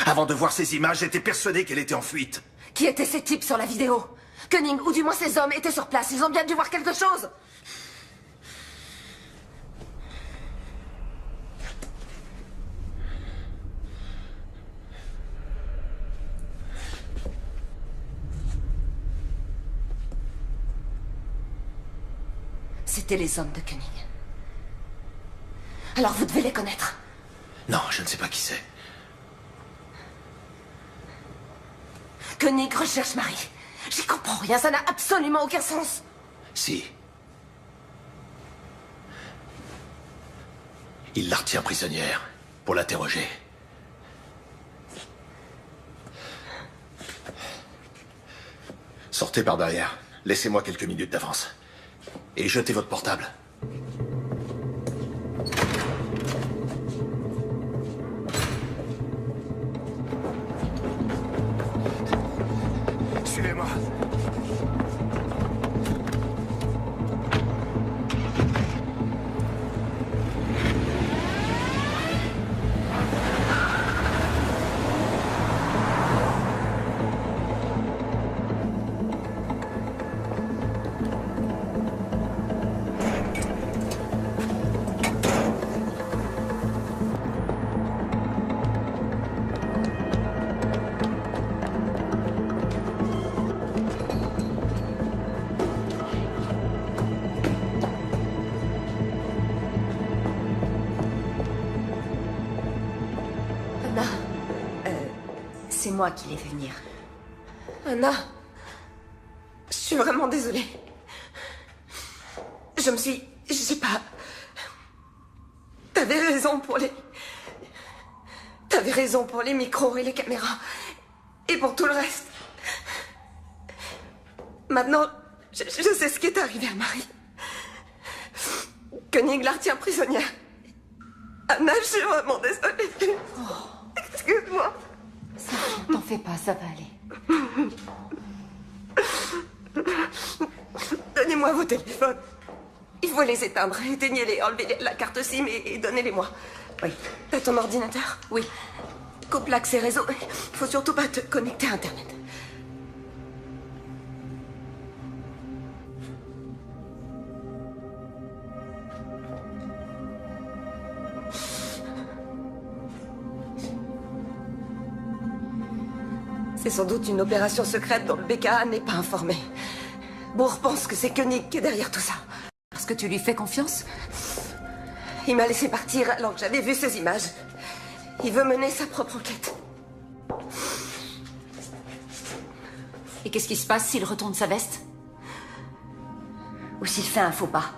Avant de voir ces images, j'étais persuadé qu'elle était en fuite. Qui étaient ces types sur la vidéo? Koenig, ou du moins ces hommes, étaient sur place. Ils ont bien dû voir quelque chose. C'étaient les hommes de Koenig. Alors vous devez les connaître. Non, je ne sais pas qui c'est. Koenig recherche Marie. J'y comprends rien, ça n'a absolument aucun sens. Si. Il la retient prisonnière pour l'interroger. Sortez par derrière. Laissez-moi quelques minutes d'avance. Et jetez votre portable. Suivez-moi. C'est moi qui l'ai fait venir. Anna, je suis vraiment désolée. Je sais pas... T'avais raison pour les micros et les caméras. Et pour tout le reste. Maintenant, je sais ce qui est arrivé à Marie. Koenig la retient prisonnière. Anna, je suis vraiment désolée. Excuse-moi. T'en fais pas, ça va aller. Donnez-moi vos téléphones. Il faut les éteindre. Éteignez-les, enlevez la carte SIM et donnez-les-moi. Oui. T'as ton ordinateur? Oui. Coupe l'accès réseau. Il faut surtout pas te connecter à Internet. C'est sans doute une opération secrète dont le BKA n'est pas informé. Bourg pense que c'est Koenig qui est derrière tout ça. Parce que tu lui fais confiance? Il m'a laissé partir alors que j'avais vu ces images. Il veut mener sa propre enquête. Et qu'est-ce qui se passe s'il retourne sa veste? Ou s'il fait un faux pas.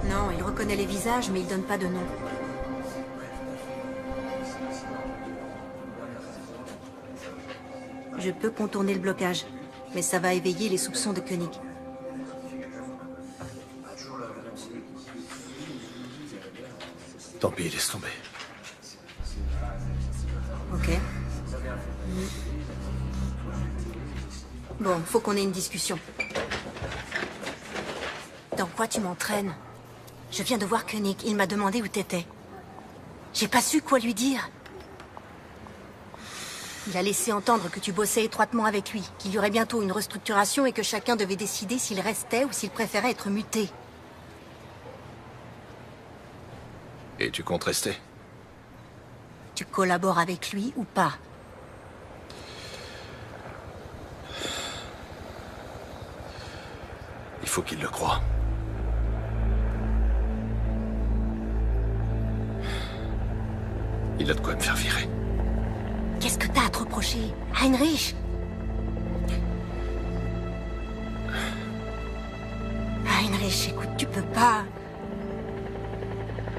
Non, il reconnaît les visages, mais il donne pas de nom. Je peux contourner le blocage, mais ça va éveiller les soupçons de Koenig. Tant pis, laisse tomber. Ok. Bon, faut qu'on ait une discussion. Dans quoi tu m'entraînes? Je viens de voir Koenig, il m'a demandé où t'étais. J'ai pas su quoi lui dire. Il a laissé entendre que tu bossais étroitement avec lui, qu'il y aurait bientôt une restructuration et que chacun devait décider s'il restait ou s'il préférait être muté. Et tu comptes rester? Tu collabores avec lui ou pas? Il faut qu'il le croie. Il a de quoi me faire virer. Qu'est-ce que t'as à te reprocher, Heinrich? Heinrich, écoute, tu peux pas...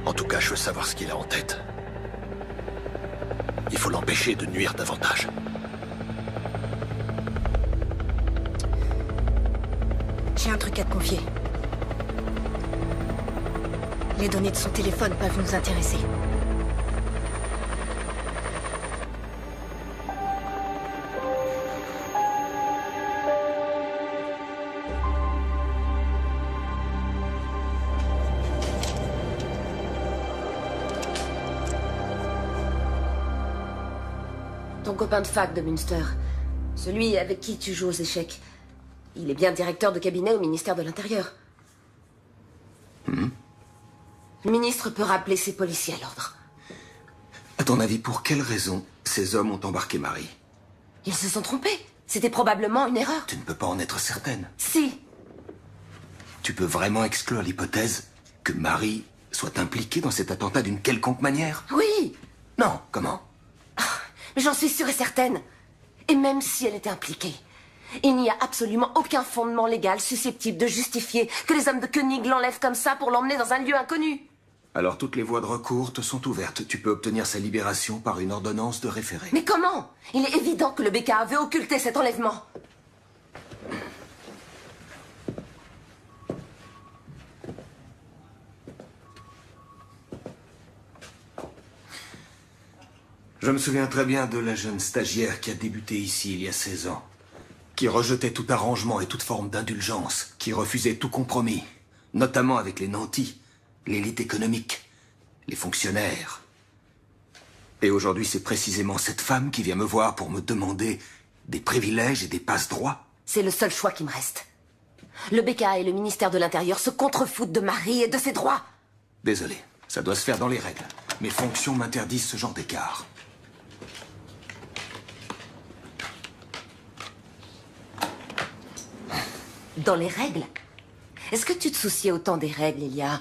En tout cas, je veux savoir ce qu'il a en tête. Il faut l'empêcher de nuire davantage. J'ai un truc à te confier. Les données de son téléphone peuvent nous intéresser. Ton copain de fac de Münster. Celui avec qui tu joues aux échecs. Il est bien directeur de cabinet au ministère de l'Intérieur. Le ministre peut rappeler ses policiers à l'ordre. À ton avis, pour quelle raison ces hommes ont embarqué Marie? Ils se sont trompés. C'était probablement une erreur. Tu ne peux pas en être certaine. Si. Tu peux vraiment exclure l'hypothèse que Marie soit impliquée dans cet attentat d'une quelconque manière? Oui. Non, comment? Mais j'en suis sûre et certaine. Et même si elle était impliquée, Il n'y a absolument aucun fondement légal susceptible de justifier que les hommes de Koenig l'enlèvent comme ça pour l'emmener dans un lieu inconnu. Alors toutes les voies de recours te sont ouvertes. Tu peux obtenir sa libération par une ordonnance de référé. Mais comment? Il est évident que le BKA veut occulter cet enlèvement. Je me souviens très bien de la jeune stagiaire qui a débuté ici il y a 16 ans. Qui rejetait tout arrangement et toute forme d'indulgence. Qui refusait tout compromis. Notamment avec les nantis, l'élite économique, les fonctionnaires. Et aujourd'hui, c'est précisément cette femme qui vient me voir pour me demander des privilèges et des passe-droits. C'est le seul choix qui me reste. Le BKA et le ministère de l'Intérieur se contrefoutent de Marie et de ses droits. Désolé, ça doit se faire dans les règles. Mes fonctions m'interdisent ce genre d'écart. Dans les règles? Est-ce que tu te souciais autant des règles il y a...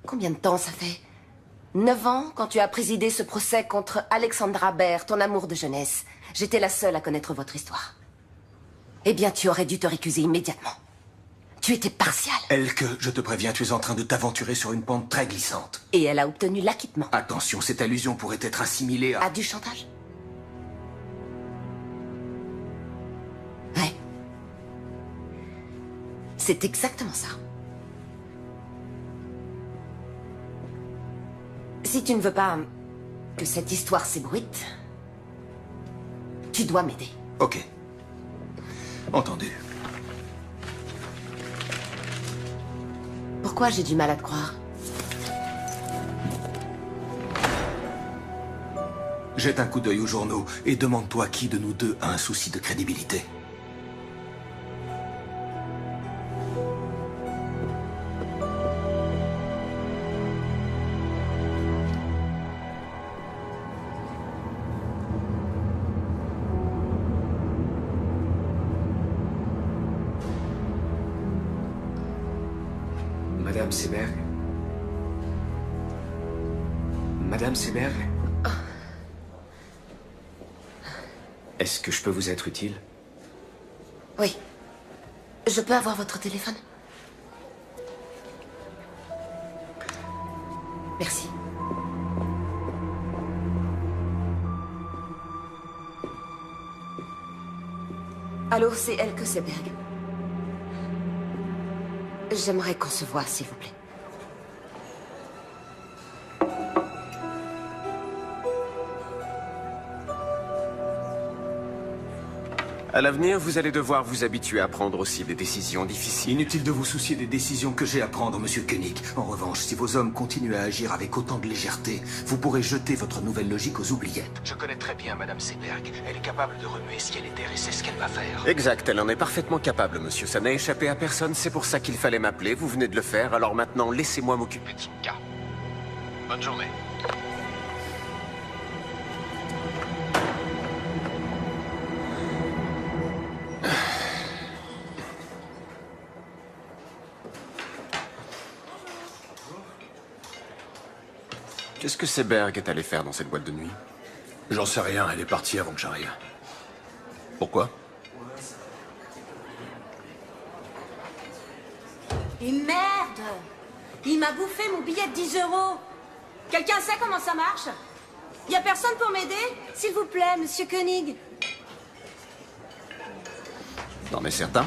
Combien de temps ça fait? 9 ans, quand tu as présidé ce procès contre Alexandra Baer, ton amour de jeunesse. J'étais la seule à connaître votre histoire. Eh bien, tu aurais dû te récuser immédiatement. Tu étais partial. Elke, je te préviens, tu es en train de t'aventurer sur une pente très glissante. Et elle a obtenu l'acquittement. Attention, cette allusion pourrait être assimilée à... À du chantage? Ouais. C'est exactement ça. Si tu ne veux pas que cette histoire s'ébruite, tu dois m'aider. Ok. Entendu. Pourquoi j'ai du mal à te croire? Jette un coup d'œil aux journaux et demande-toi qui de nous deux a un souci de crédibilité. Madame Seberg? Madame Seberg? Est-ce que je peux vous être utile? Oui. Je peux avoir votre téléphone? Merci. Allô, c'est Elke Seberg. J'aimerais qu'on se voie, s'il vous plaît. À l'avenir, vous allez devoir vous habituer à prendre aussi des décisions difficiles. Inutile de vous soucier des décisions que j'ai à prendre, monsieur Koenig. En revanche, si vos hommes continuent à agir avec autant de légèreté, vous pourrez jeter votre nouvelle logique aux oubliettes. Je connais très bien Madame Seberg. Elle est capable de remuer ciel et terre et c'est ce qu'elle va faire. Exact, elle en est parfaitement capable, monsieur. Ça n'a échappé à personne, c'est pour ça qu'il fallait m'appeler. Vous venez de le faire, alors maintenant, laissez-moi m'occuper de son cas. Bonne journée. Qu'est-ce que Seberg est allé faire dans cette boîte de nuit? J'en sais rien, elle est partie avant que j'arrive. Pourquoi? Et merde! Il m'a bouffé mon billet de 10 €. Quelqu'un sait comment ça marche? Y a personne pour m'aider? S'il vous plaît, monsieur Koenig. T'en es certain?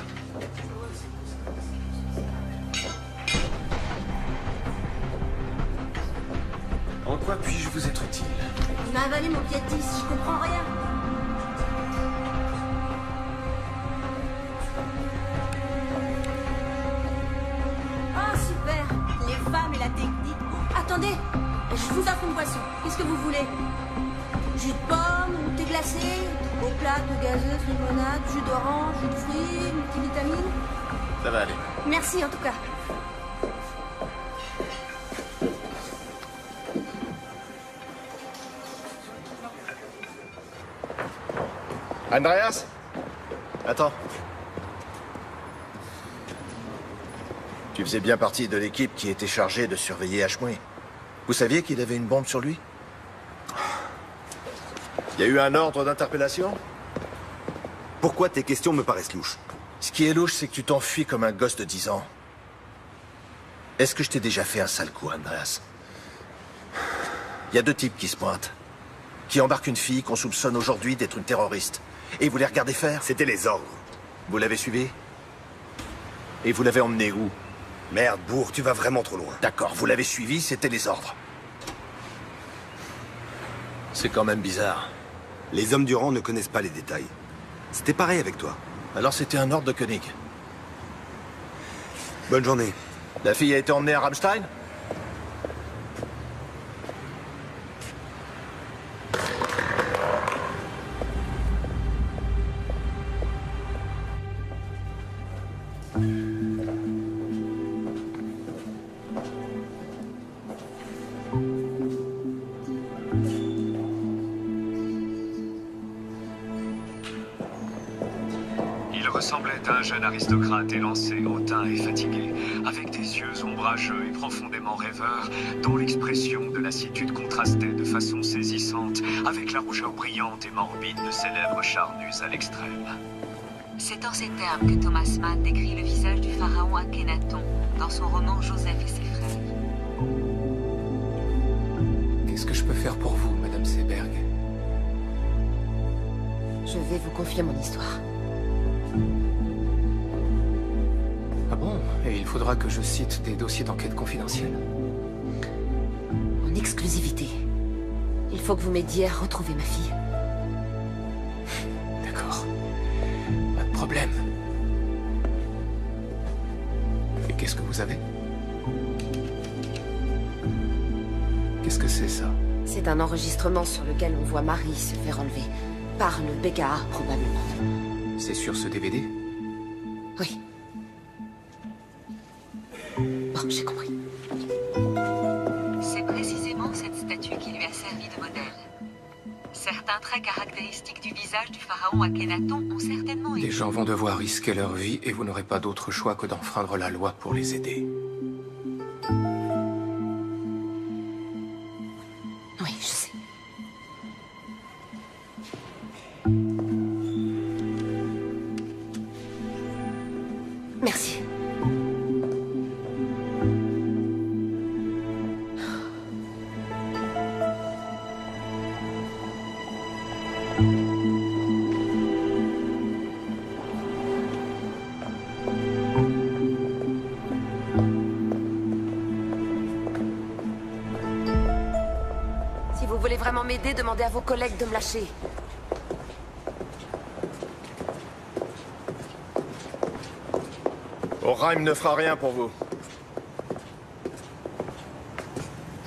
En quoi puis-je vous être utile? Il m'a avalé mon billet de 10, je comprends rien. Oh, super! Les femmes et la technique. Attendez, je vous offre une boisson. Qu'est-ce que vous voulez? Jus de pomme, ou thé glacé, eau plate, gazeuse, limonade, jus d'orange, jus de fruits, multivitamines. Ça va aller. Merci en tout cas. Andreas? Attends. Tu faisais bien partie de l'équipe qui était chargée de surveiller Ashmui. Vous saviez qu'il avait une bombe sur lui? Il y a eu un ordre d'interpellation? Pourquoi tes questions me paraissent louches? Ce qui est louche, c'est que tu t'enfuis comme un gosse de 10 ans. Est-ce que je t'ai déjà fait un sale coup, Andreas? Il y a deux types qui se pointent. Qui embarquent une fille qu'on soupçonne aujourd'hui d'être une terroriste. Et vous les regardez faire? C'était les ordres. Vous l'avez suivi? Et vous l'avez emmené où? Merde, bourre, tu vas vraiment trop loin. D'accord, vous l'avez suivi, c'était les ordres. C'est quand même bizarre. Les hommes du rang ne connaissent pas les détails. C'était pareil avec toi. Alors c'était un ordre de Koenig. Bonne journée. La fille a été emmenée à Rammstein? Il ressemblait à un jeune aristocrate élancé, hautain et fatigué, avec des yeux ombrageux et profondément rêveurs, dont l'expression de lassitude contrastait de façon saisissante avec la rougeur brillante et morbide de ses lèvres charnues à l'extrême. C'est en ces termes que Thomas Mann décrit le visage du pharaon Akhenaton dans son roman Joseph et ses frères. Qu'est-ce que je peux faire pour vous, Madame Seberg? Je vais vous confier mon histoire. Ah bon? Et il faudra que je cite des dossiers d'enquête confidentiels? En exclusivité. Il faut que vous m'aidiez à retrouver ma fille. D'accord. Pas de problème. Et qu'est-ce que vous avez? Qu'est-ce que c'est, ça? C'est un enregistrement sur lequel on voit Marie se faire enlever. Par le BKA, probablement. C'est sur ce DVD? Oui. Bon, j'ai compris. C'est précisément cette statue qui lui a servi de modèle. Certains traits caractéristiques du visage du pharaon Akhenaton ont certainement été... Des gens vont devoir risquer leur vie et vous n'aurez pas d'autre choix que d'enfreindre la loi pour les aider. Oui, je sais. Merci. Si vous voulez vraiment m'aider, demandez à vos collègues de me lâcher. Oheim ne fera rien pour vous.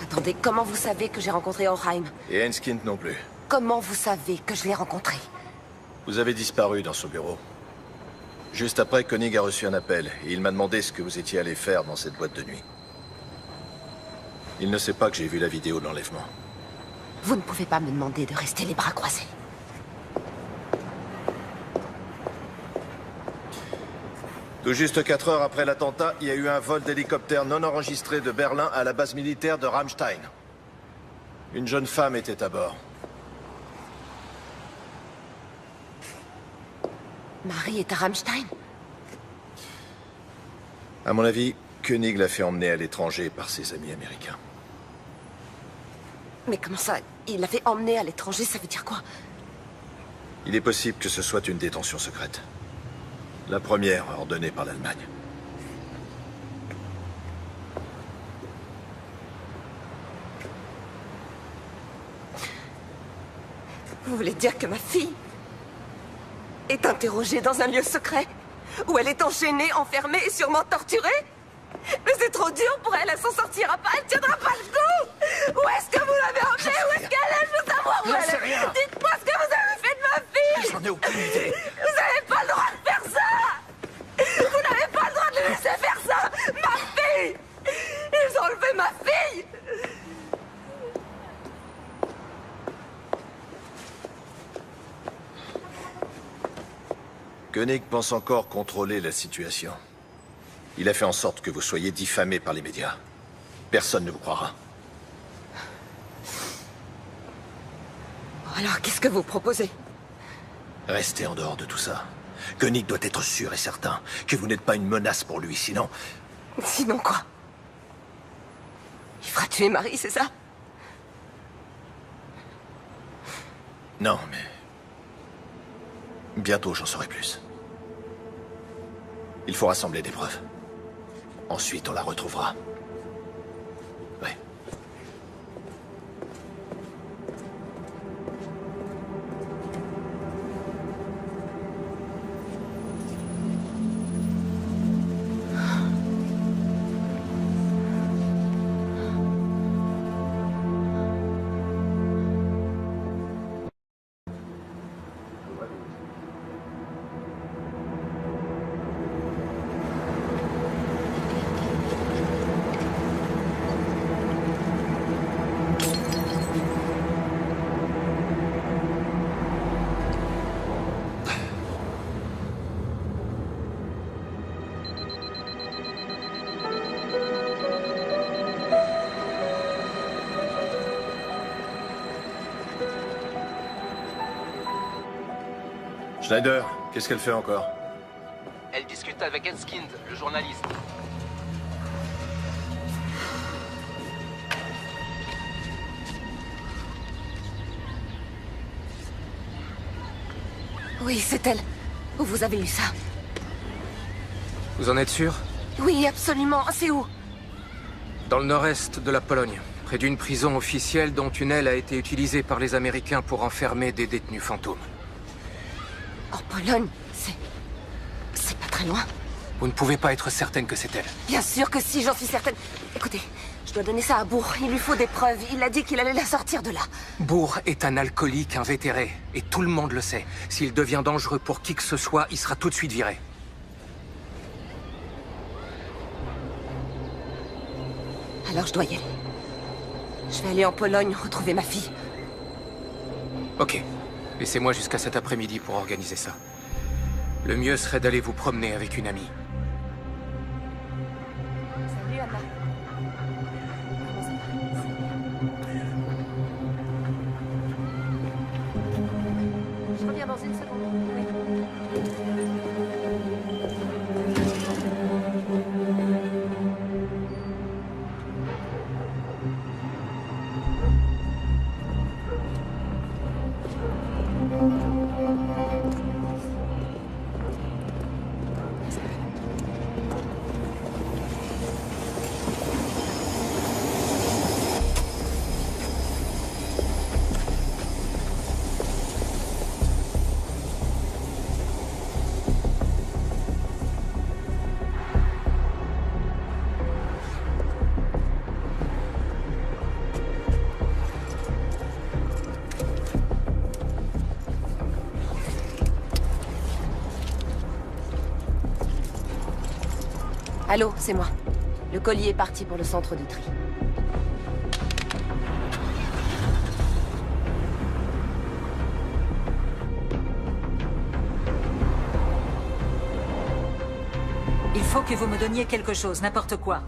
Attendez, comment vous savez que j'ai rencontré Oheim? Et Enskind non plus. Comment vous savez que je l'ai rencontré? Vous avez disparu dans son bureau. Juste après, Koenig a reçu un appel et il m'a demandé ce que vous étiez allé faire dans cette boîte de nuit. Il ne sait pas que j'ai vu la vidéo de l'enlèvement. Vous ne pouvez pas me demander de rester les bras croisés. Tout juste 4 heures après l'attentat, il y a eu un vol d'hélicoptère non enregistré de Berlin à la base militaire de Rammstein. Une jeune femme était à bord. Marie est à Rammstein? À mon avis, Koenig l'a fait emmener à l'étranger par ses amis américains. Mais comment ça? Il l'a fait emmener à l'étranger, ça veut dire quoi? Il est possible que ce soit une détention secrète. La première ordonnée par l'Allemagne. Vous voulez dire que ma fille est interrogée dans un lieu secret? Où elle est enchaînée, enfermée et sûrement torturée? Mais c'est trop dur pour elle, elle s'en sortira pas, elle tiendra pas le coup! Où est-ce que vous l'avez emmenée? Où est-ce qu'elle est? Je veux savoir où elle est! Dites-moi ce que vous avez fait de ma fille! J'en ai aucune idée! Vous n'avez pas le droit de faire ça! Vous n'avez pas le droit de les laisser faire ça! Ma fille! Ils ont enlevé ma fille! Koenig pense encore contrôler la situation. Il a fait en sorte que vous soyez diffamé par les médias. Personne ne vous croira. Alors, qu'est-ce que vous proposez? Restez en dehors de tout ça. Koenig doit être sûr et certain que vous n'êtes pas une menace pour lui, sinon... Sinon quoi? Il fera tuer Marie, c'est ça? Non, mais... bientôt, j'en saurai plus. Il faut rassembler des preuves. Ensuite, on la retrouvera. Ouais. Schneider, qu'est-ce qu'elle fait encore? Elle discute avec Enskind, le journaliste. Oui, c'est elle. Où vous avez eu ça? Vous en êtes sûr? Oui, absolument. C'est où? Dans le nord-est de la Pologne, près d'une prison officielle dont une aile a été utilisée par les Américains pour enfermer des détenus fantômes. En Pologne, c'est pas très loin. Vous ne pouvez pas être certaine que c'est elle. Bien sûr que si, j'en suis certaine. Écoutez, je dois donner ça à Bourg. Il lui faut des preuves. Il a dit qu'il allait la sortir de là. Bourg est un alcoolique invétéré, et tout le monde le sait. S'il devient dangereux pour qui que ce soit, il sera tout de suite viré. Alors je dois y aller. Je vais aller en Pologne retrouver ma fille. Ok. Laissez-moi jusqu'à cet après-midi pour organiser ça. Le mieux serait d'aller vous promener avec une amie. Salut, Anna. Je reviens dans une seconde. Oui. Allô, c'est moi. Le colis est parti pour le centre de tri. Il faut que vous me donniez quelque chose, n'importe quoi.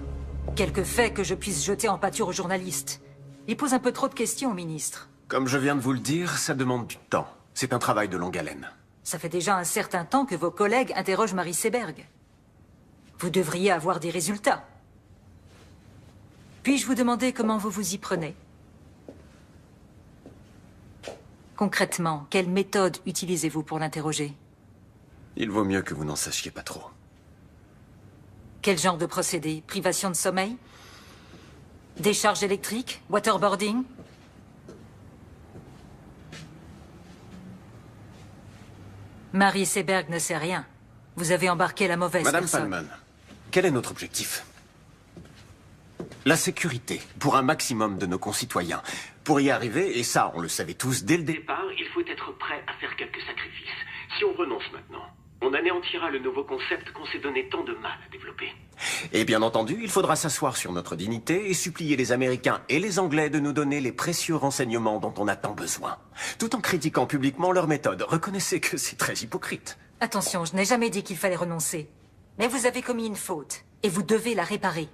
Quelques faits que je puisse jeter en pâture aux journalistes. Il pose un peu trop de questions au ministre. Comme je viens de vous le dire, ça demande du temps. C'est un travail de longue haleine. Ça fait déjà un certain temps que vos collègues interrogent Marie Seberg. Vous devriez avoir des résultats. Puis-je vous demander comment vous vous y prenez? Concrètement, quelle méthode utilisez-vous pour l'interroger? Il vaut mieux que vous n'en sachiez pas trop. Quel genre de procédé? Privation de sommeil? Décharge électrique? Waterboarding? Marie Seberg ne sait rien. Vous avez embarqué la mauvaise Madame personne. Palman, quel est notre objectif? La sécurité, pour un maximum de nos concitoyens. Pour y arriver, et ça, on le savait tous dès le départ, Il faut être prêt à faire quelques sacrifices. Si on renonce maintenant, on anéantira le nouveau concept qu'on s'est donné tant de mal à développer. Et bien entendu, il faudra s'asseoir sur notre dignité et supplier les Américains et les Anglais de nous donner les précieux renseignements dont on a tant besoin. Tout en critiquant publiquement leur méthode. Reconnaissez que c'est très hypocrite. Attention, je n'ai jamais dit qu'il fallait renoncer. Mais vous avez commis une faute, et vous devez la réparer.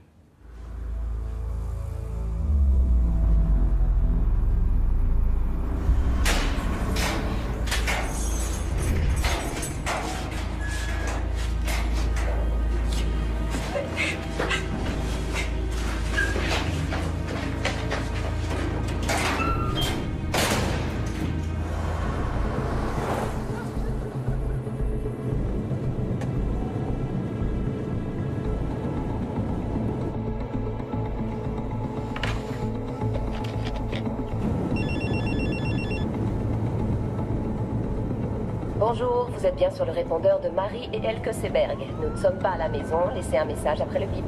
Bonjour, vous êtes bien sur le répondeur de Marie et Elke Seberg. Nous ne sommes pas à la maison, laissez un message après le bip.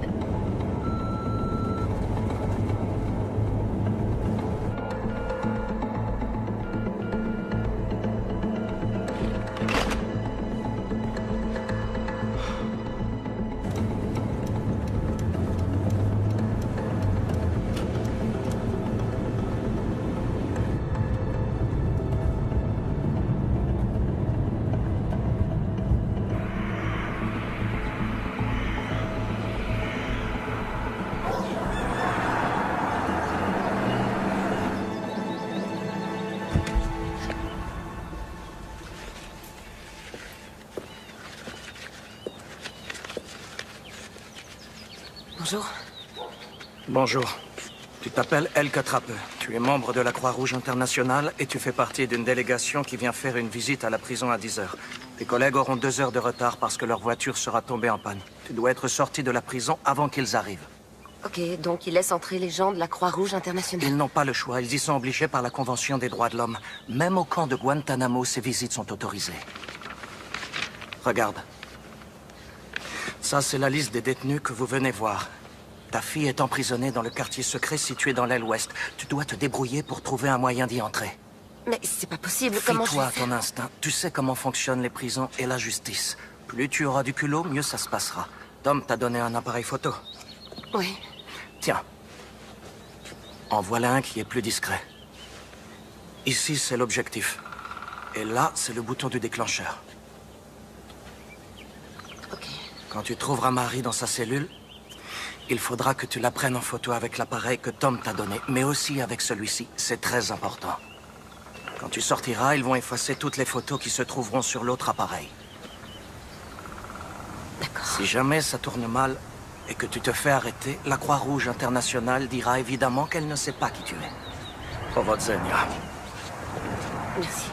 Bonjour. Bonjour. Tu t'appelles Elke Trappe. Tu es membre de la Croix-Rouge internationale et tu fais partie d'une délégation qui vient faire une visite à la prison à 10 heures. Tes collègues auront 2 heures de retard parce que leur voiture sera tombée en panne. Tu dois être sorti de la prison avant qu'ils arrivent. Ok, donc ils laissent entrer les gens de la Croix-Rouge internationale. Ils n'ont pas le choix. Ils y sont obligés par la Convention des droits de l'homme. Même au camp de Guantanamo, ces visites sont autorisées. Regarde. Ça, c'est la liste des détenus que vous venez voir. Ta fille est emprisonnée dans le quartier secret situé dans l'aile ouest. Tu dois te débrouiller pour trouver un moyen d'y entrer. Mais c'est pas possible, comment je Fie-toi vais à faire? ton instinct. Tu sais comment fonctionnent les prisons et la justice. Plus tu auras du culot, mieux ça se passera. Tom t'a donné un appareil photo. Oui. Tiens. En voilà un qui est plus discret. Ici, c'est l'objectif. Et là, c'est le bouton du déclencheur. Ok. Quand tu trouveras Marie dans sa cellule, il faudra que tu la prennes en photo avec l'appareil que Tom t'a donné, mais aussi avec celui-ci. C'est très important. Quand tu sortiras, ils vont effacer toutes les photos qui se trouveront sur l'autre appareil. D'accord. Si jamais ça tourne mal et que tu te fais arrêter, la Croix-Rouge internationale dira évidemment qu'elle ne sait pas qui tu es. Powodzenia. Merci.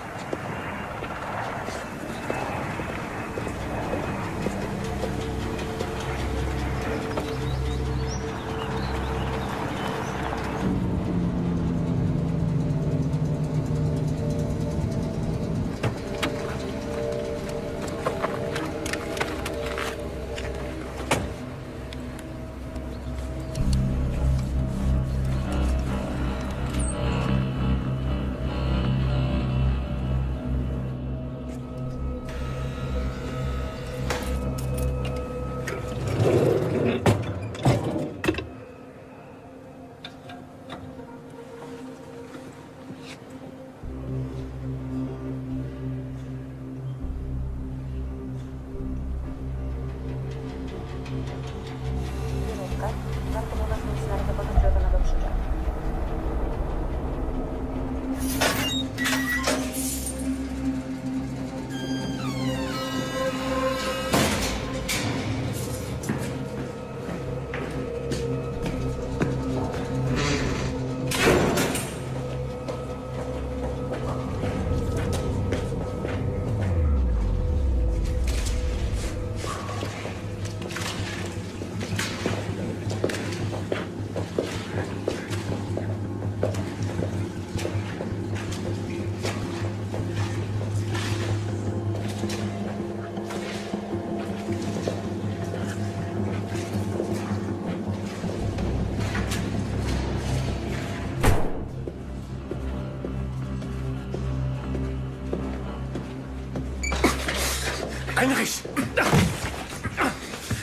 Heinrich!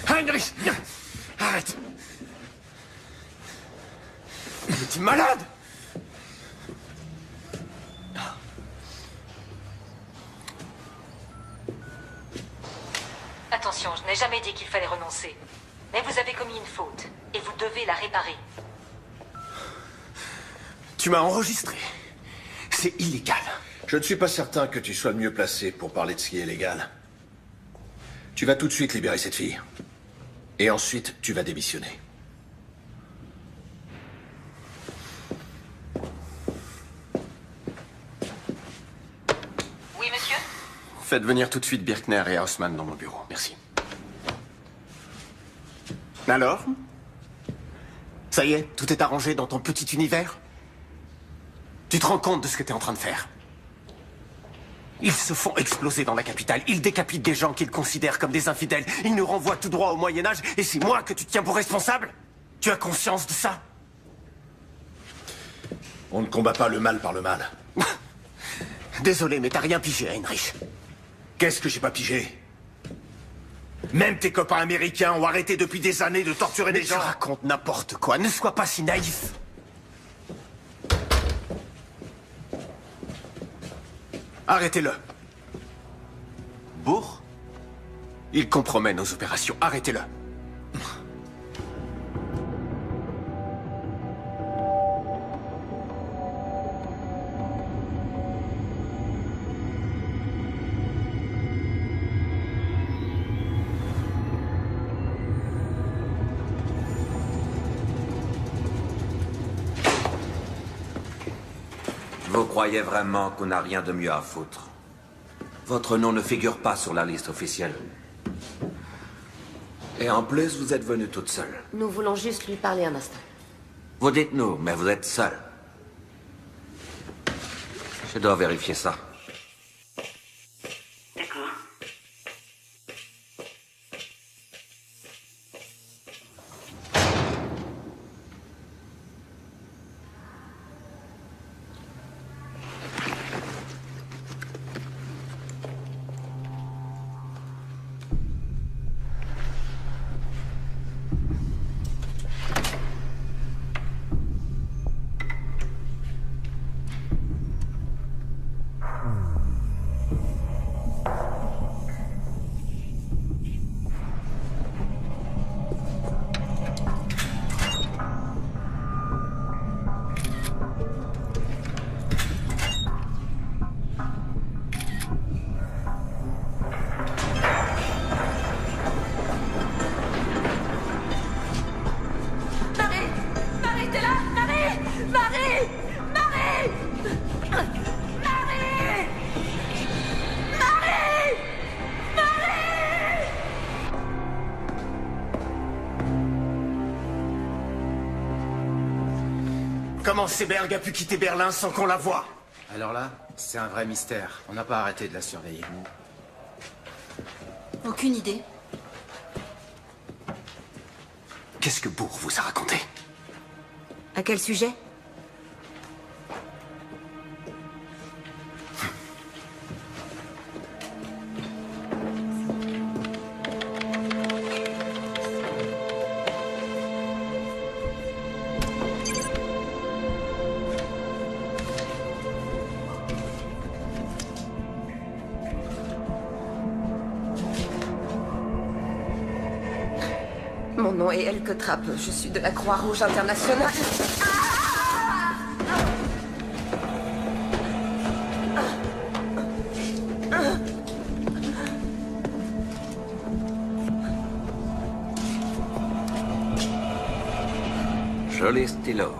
Heinrich! Arrête! Es-tu malade? Attention, je n'ai jamais dit qu'il fallait renoncer. Mais vous avez commis une faute, et vous devez la réparer. Tu m'as enregistré. C'est illégal. Je ne suis pas certain que tu sois le mieux placé pour parler de ce qui est légal. Tu vas tout de suite libérer cette fille. Et ensuite, tu vas démissionner. Oui, monsieur? Faites venir tout de suite Birkner et Haussmann dans mon bureau. Merci. Alors? Ça y est, tout est arrangé dans ton petit univers? Tu te rends compte de ce que tu es en train de faire? Ils se font exploser dans la capitale. Ils décapitent des gens qu'ils considèrent comme des infidèles. Ils nous renvoient tout droit au Moyen-Âge. Et c'est moi que tu tiens pour responsable? Tu as conscience de ça? On ne combat pas le mal par le mal. Désolé, mais t'as rien pigé, Heinrich. Qu'est-ce que j'ai pas pigé? Même tes copains américains ont arrêté depuis des années de torturer des gens. Tu racontes n'importe quoi. Ne sois pas si naïf. Arrêtez-le. Bourg? Il compromet nos opérations. Arrêtez-le. Vous croyez vraiment qu'on n'a rien de mieux à foutre? Votre nom ne figure pas sur la liste officielle. Et en plus, vous êtes venue toute seule. Nous voulons juste lui parler un instant. Vous dites nous, mais vous êtes seule. Je dois vérifier ça. D'accord. Comment Seberg a pu quitter Berlin sans qu'on la voie? Alors là, c'est un vrai mystère. On n'a pas arrêté de la surveiller. Aucune idée. Qu'est-ce que Bourg vous a raconté? À quel sujet? Mon nom est Elke Trappe. Je suis de la Croix-Rouge internationale. Joli stylo.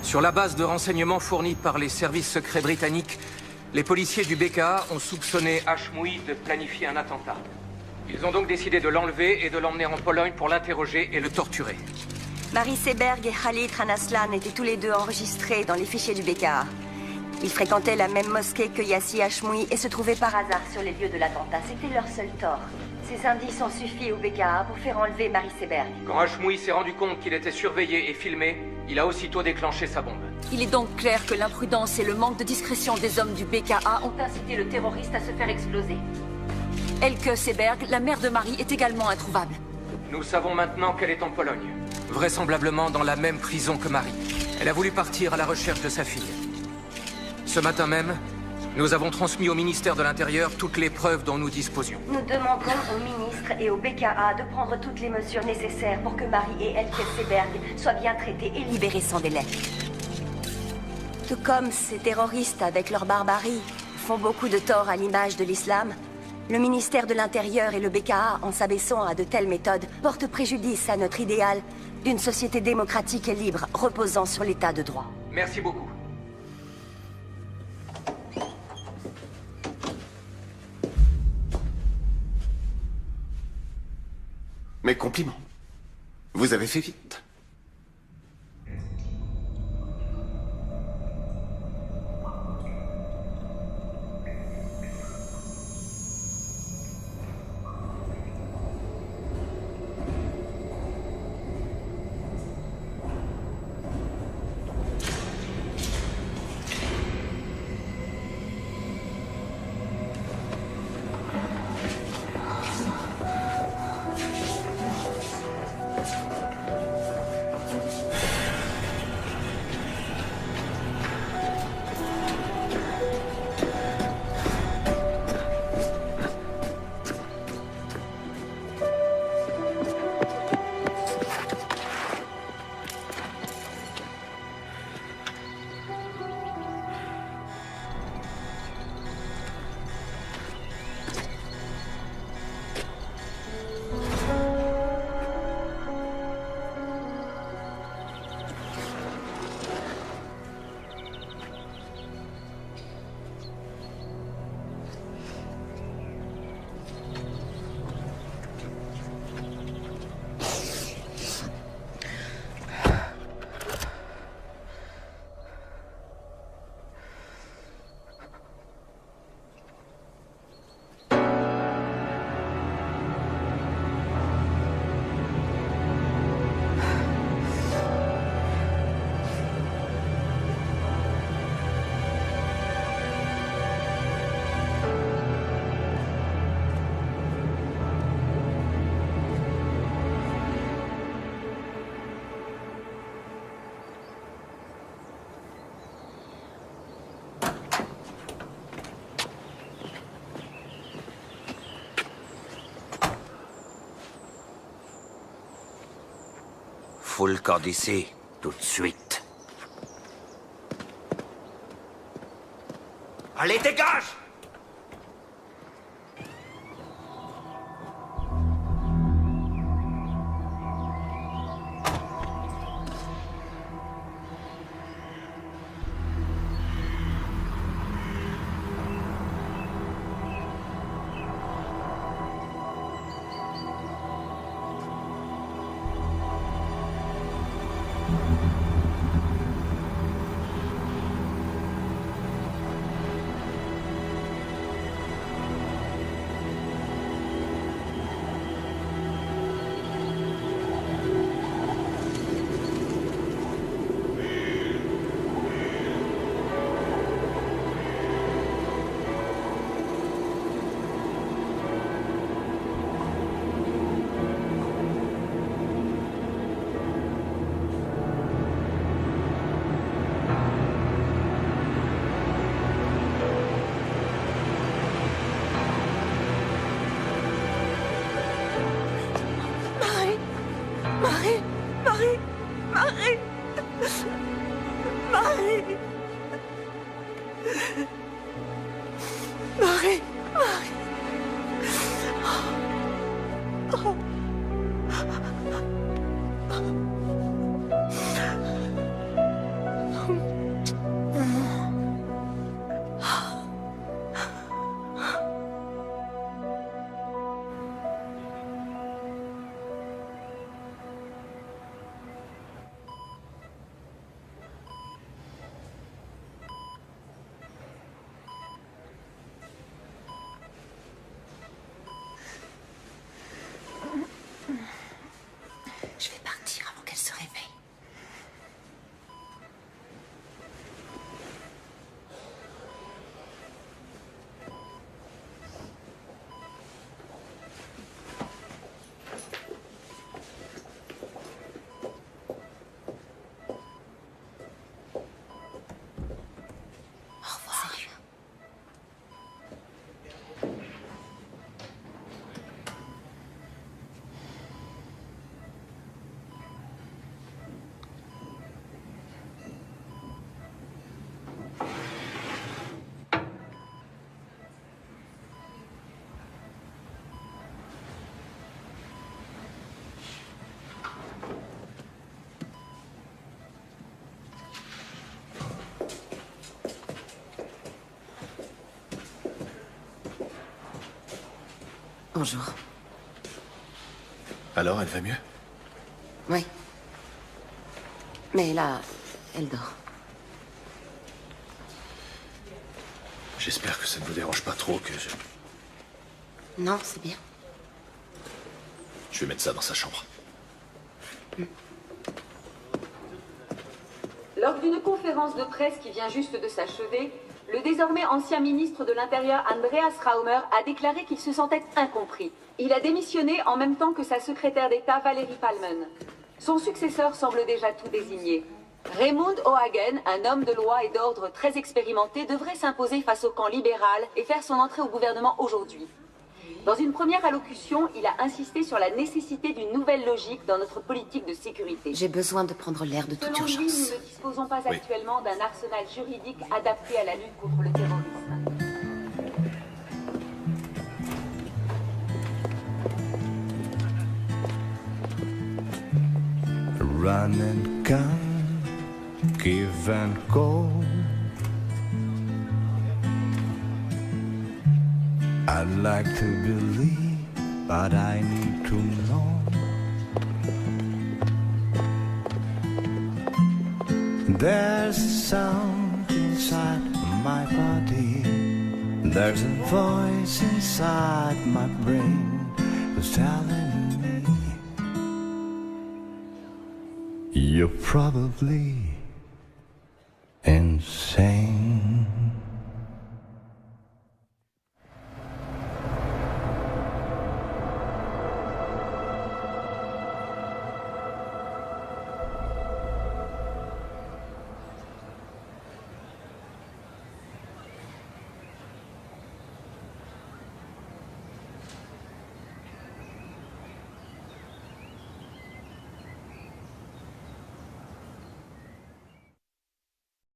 Sur la base de renseignements fournis par les services secrets britanniques, les policiers du BKA ont soupçonné Hashmoui de planifier un attentat. Ils ont donc décidé de l'enlever et de l'emmener en Pologne pour l'interroger et le torturer. Marie Seberg et Khalid Ranaslan étaient tous les deux enregistrés dans les fichiers du BKA. Ils fréquentaient la même mosquée que Yassi Hashmoui et se trouvaient par hasard sur les lieux de l'attentat. C'était leur seul tort. Ces indices ont suffi au BKA pour faire enlever Marie Seberg. Quand Hashmoui s'est rendu compte qu'il était surveillé et filmé, il a aussitôt déclenché sa bombe. Il est donc clair que l'imprudence et le manque de discrétion des hommes du BKA ont incité le terroriste à se faire exploser. Elke Seberg, la mère de Marie, est également introuvable. Nous savons maintenant qu'elle est en Pologne. Vraisemblablement dans la même prison que Marie. Elle a voulu partir à la recherche de sa fille. Ce matin même, nous avons transmis au ministère de l'Intérieur toutes les preuves dont nous disposions. Nous demandons au ministre et au BKA de prendre toutes les mesures nécessaires pour que Marie et Elke Seberg soient bien traitées et libérées sans délai. Tout comme ces terroristes, avec leur barbarie, font beaucoup de tort à l'image de l'islam, le ministère de l'Intérieur et le BKA, en s'abaissant à de telles méthodes, portent préjudice à notre idéal d'une société démocratique et libre, reposant sur l'état de droit. Merci beaucoup. Mes compliments. Vous avez fait vite. Faut le camp d'ici, tout de suite. Allez, dégage! Je vais partir avant qu'elle se réveille. Au revoir. Salut. Bonjour. Alors, elle va mieux? Oui. Mais là, elle dort. J'espère que ça ne vous dérange pas trop que je... Non, c'est bien. Je vais mettre ça dans sa chambre. Lors d'une conférence de presse qui vient juste de s'achever, le désormais ancien ministre de l'Intérieur Andreas Raumer a déclaré qu'il se sentait incompris. Il a démissionné en même temps que sa secrétaire d'État Valérie Palmen. Son successeur semble déjà tout désigné. Raymond O'Hagan, un homme de loi et d'ordre très expérimenté, devrait s'imposer face au camp libéral et faire son entrée au gouvernement aujourd'hui. Dans une première allocution, il a insisté sur la nécessité d'une nouvelle logique dans notre politique de sécurité. J'ai besoin de prendre l'air de toute Selon lui, urgence. nous ne disposons pas actuellement d'un arsenal juridique adapté à la lutte contre le terrorisme. Run and gun, give and go. I'd like to believe, but I need to know. There's a sound inside my body. There's a voice inside my brain that's telling me you're probably insane.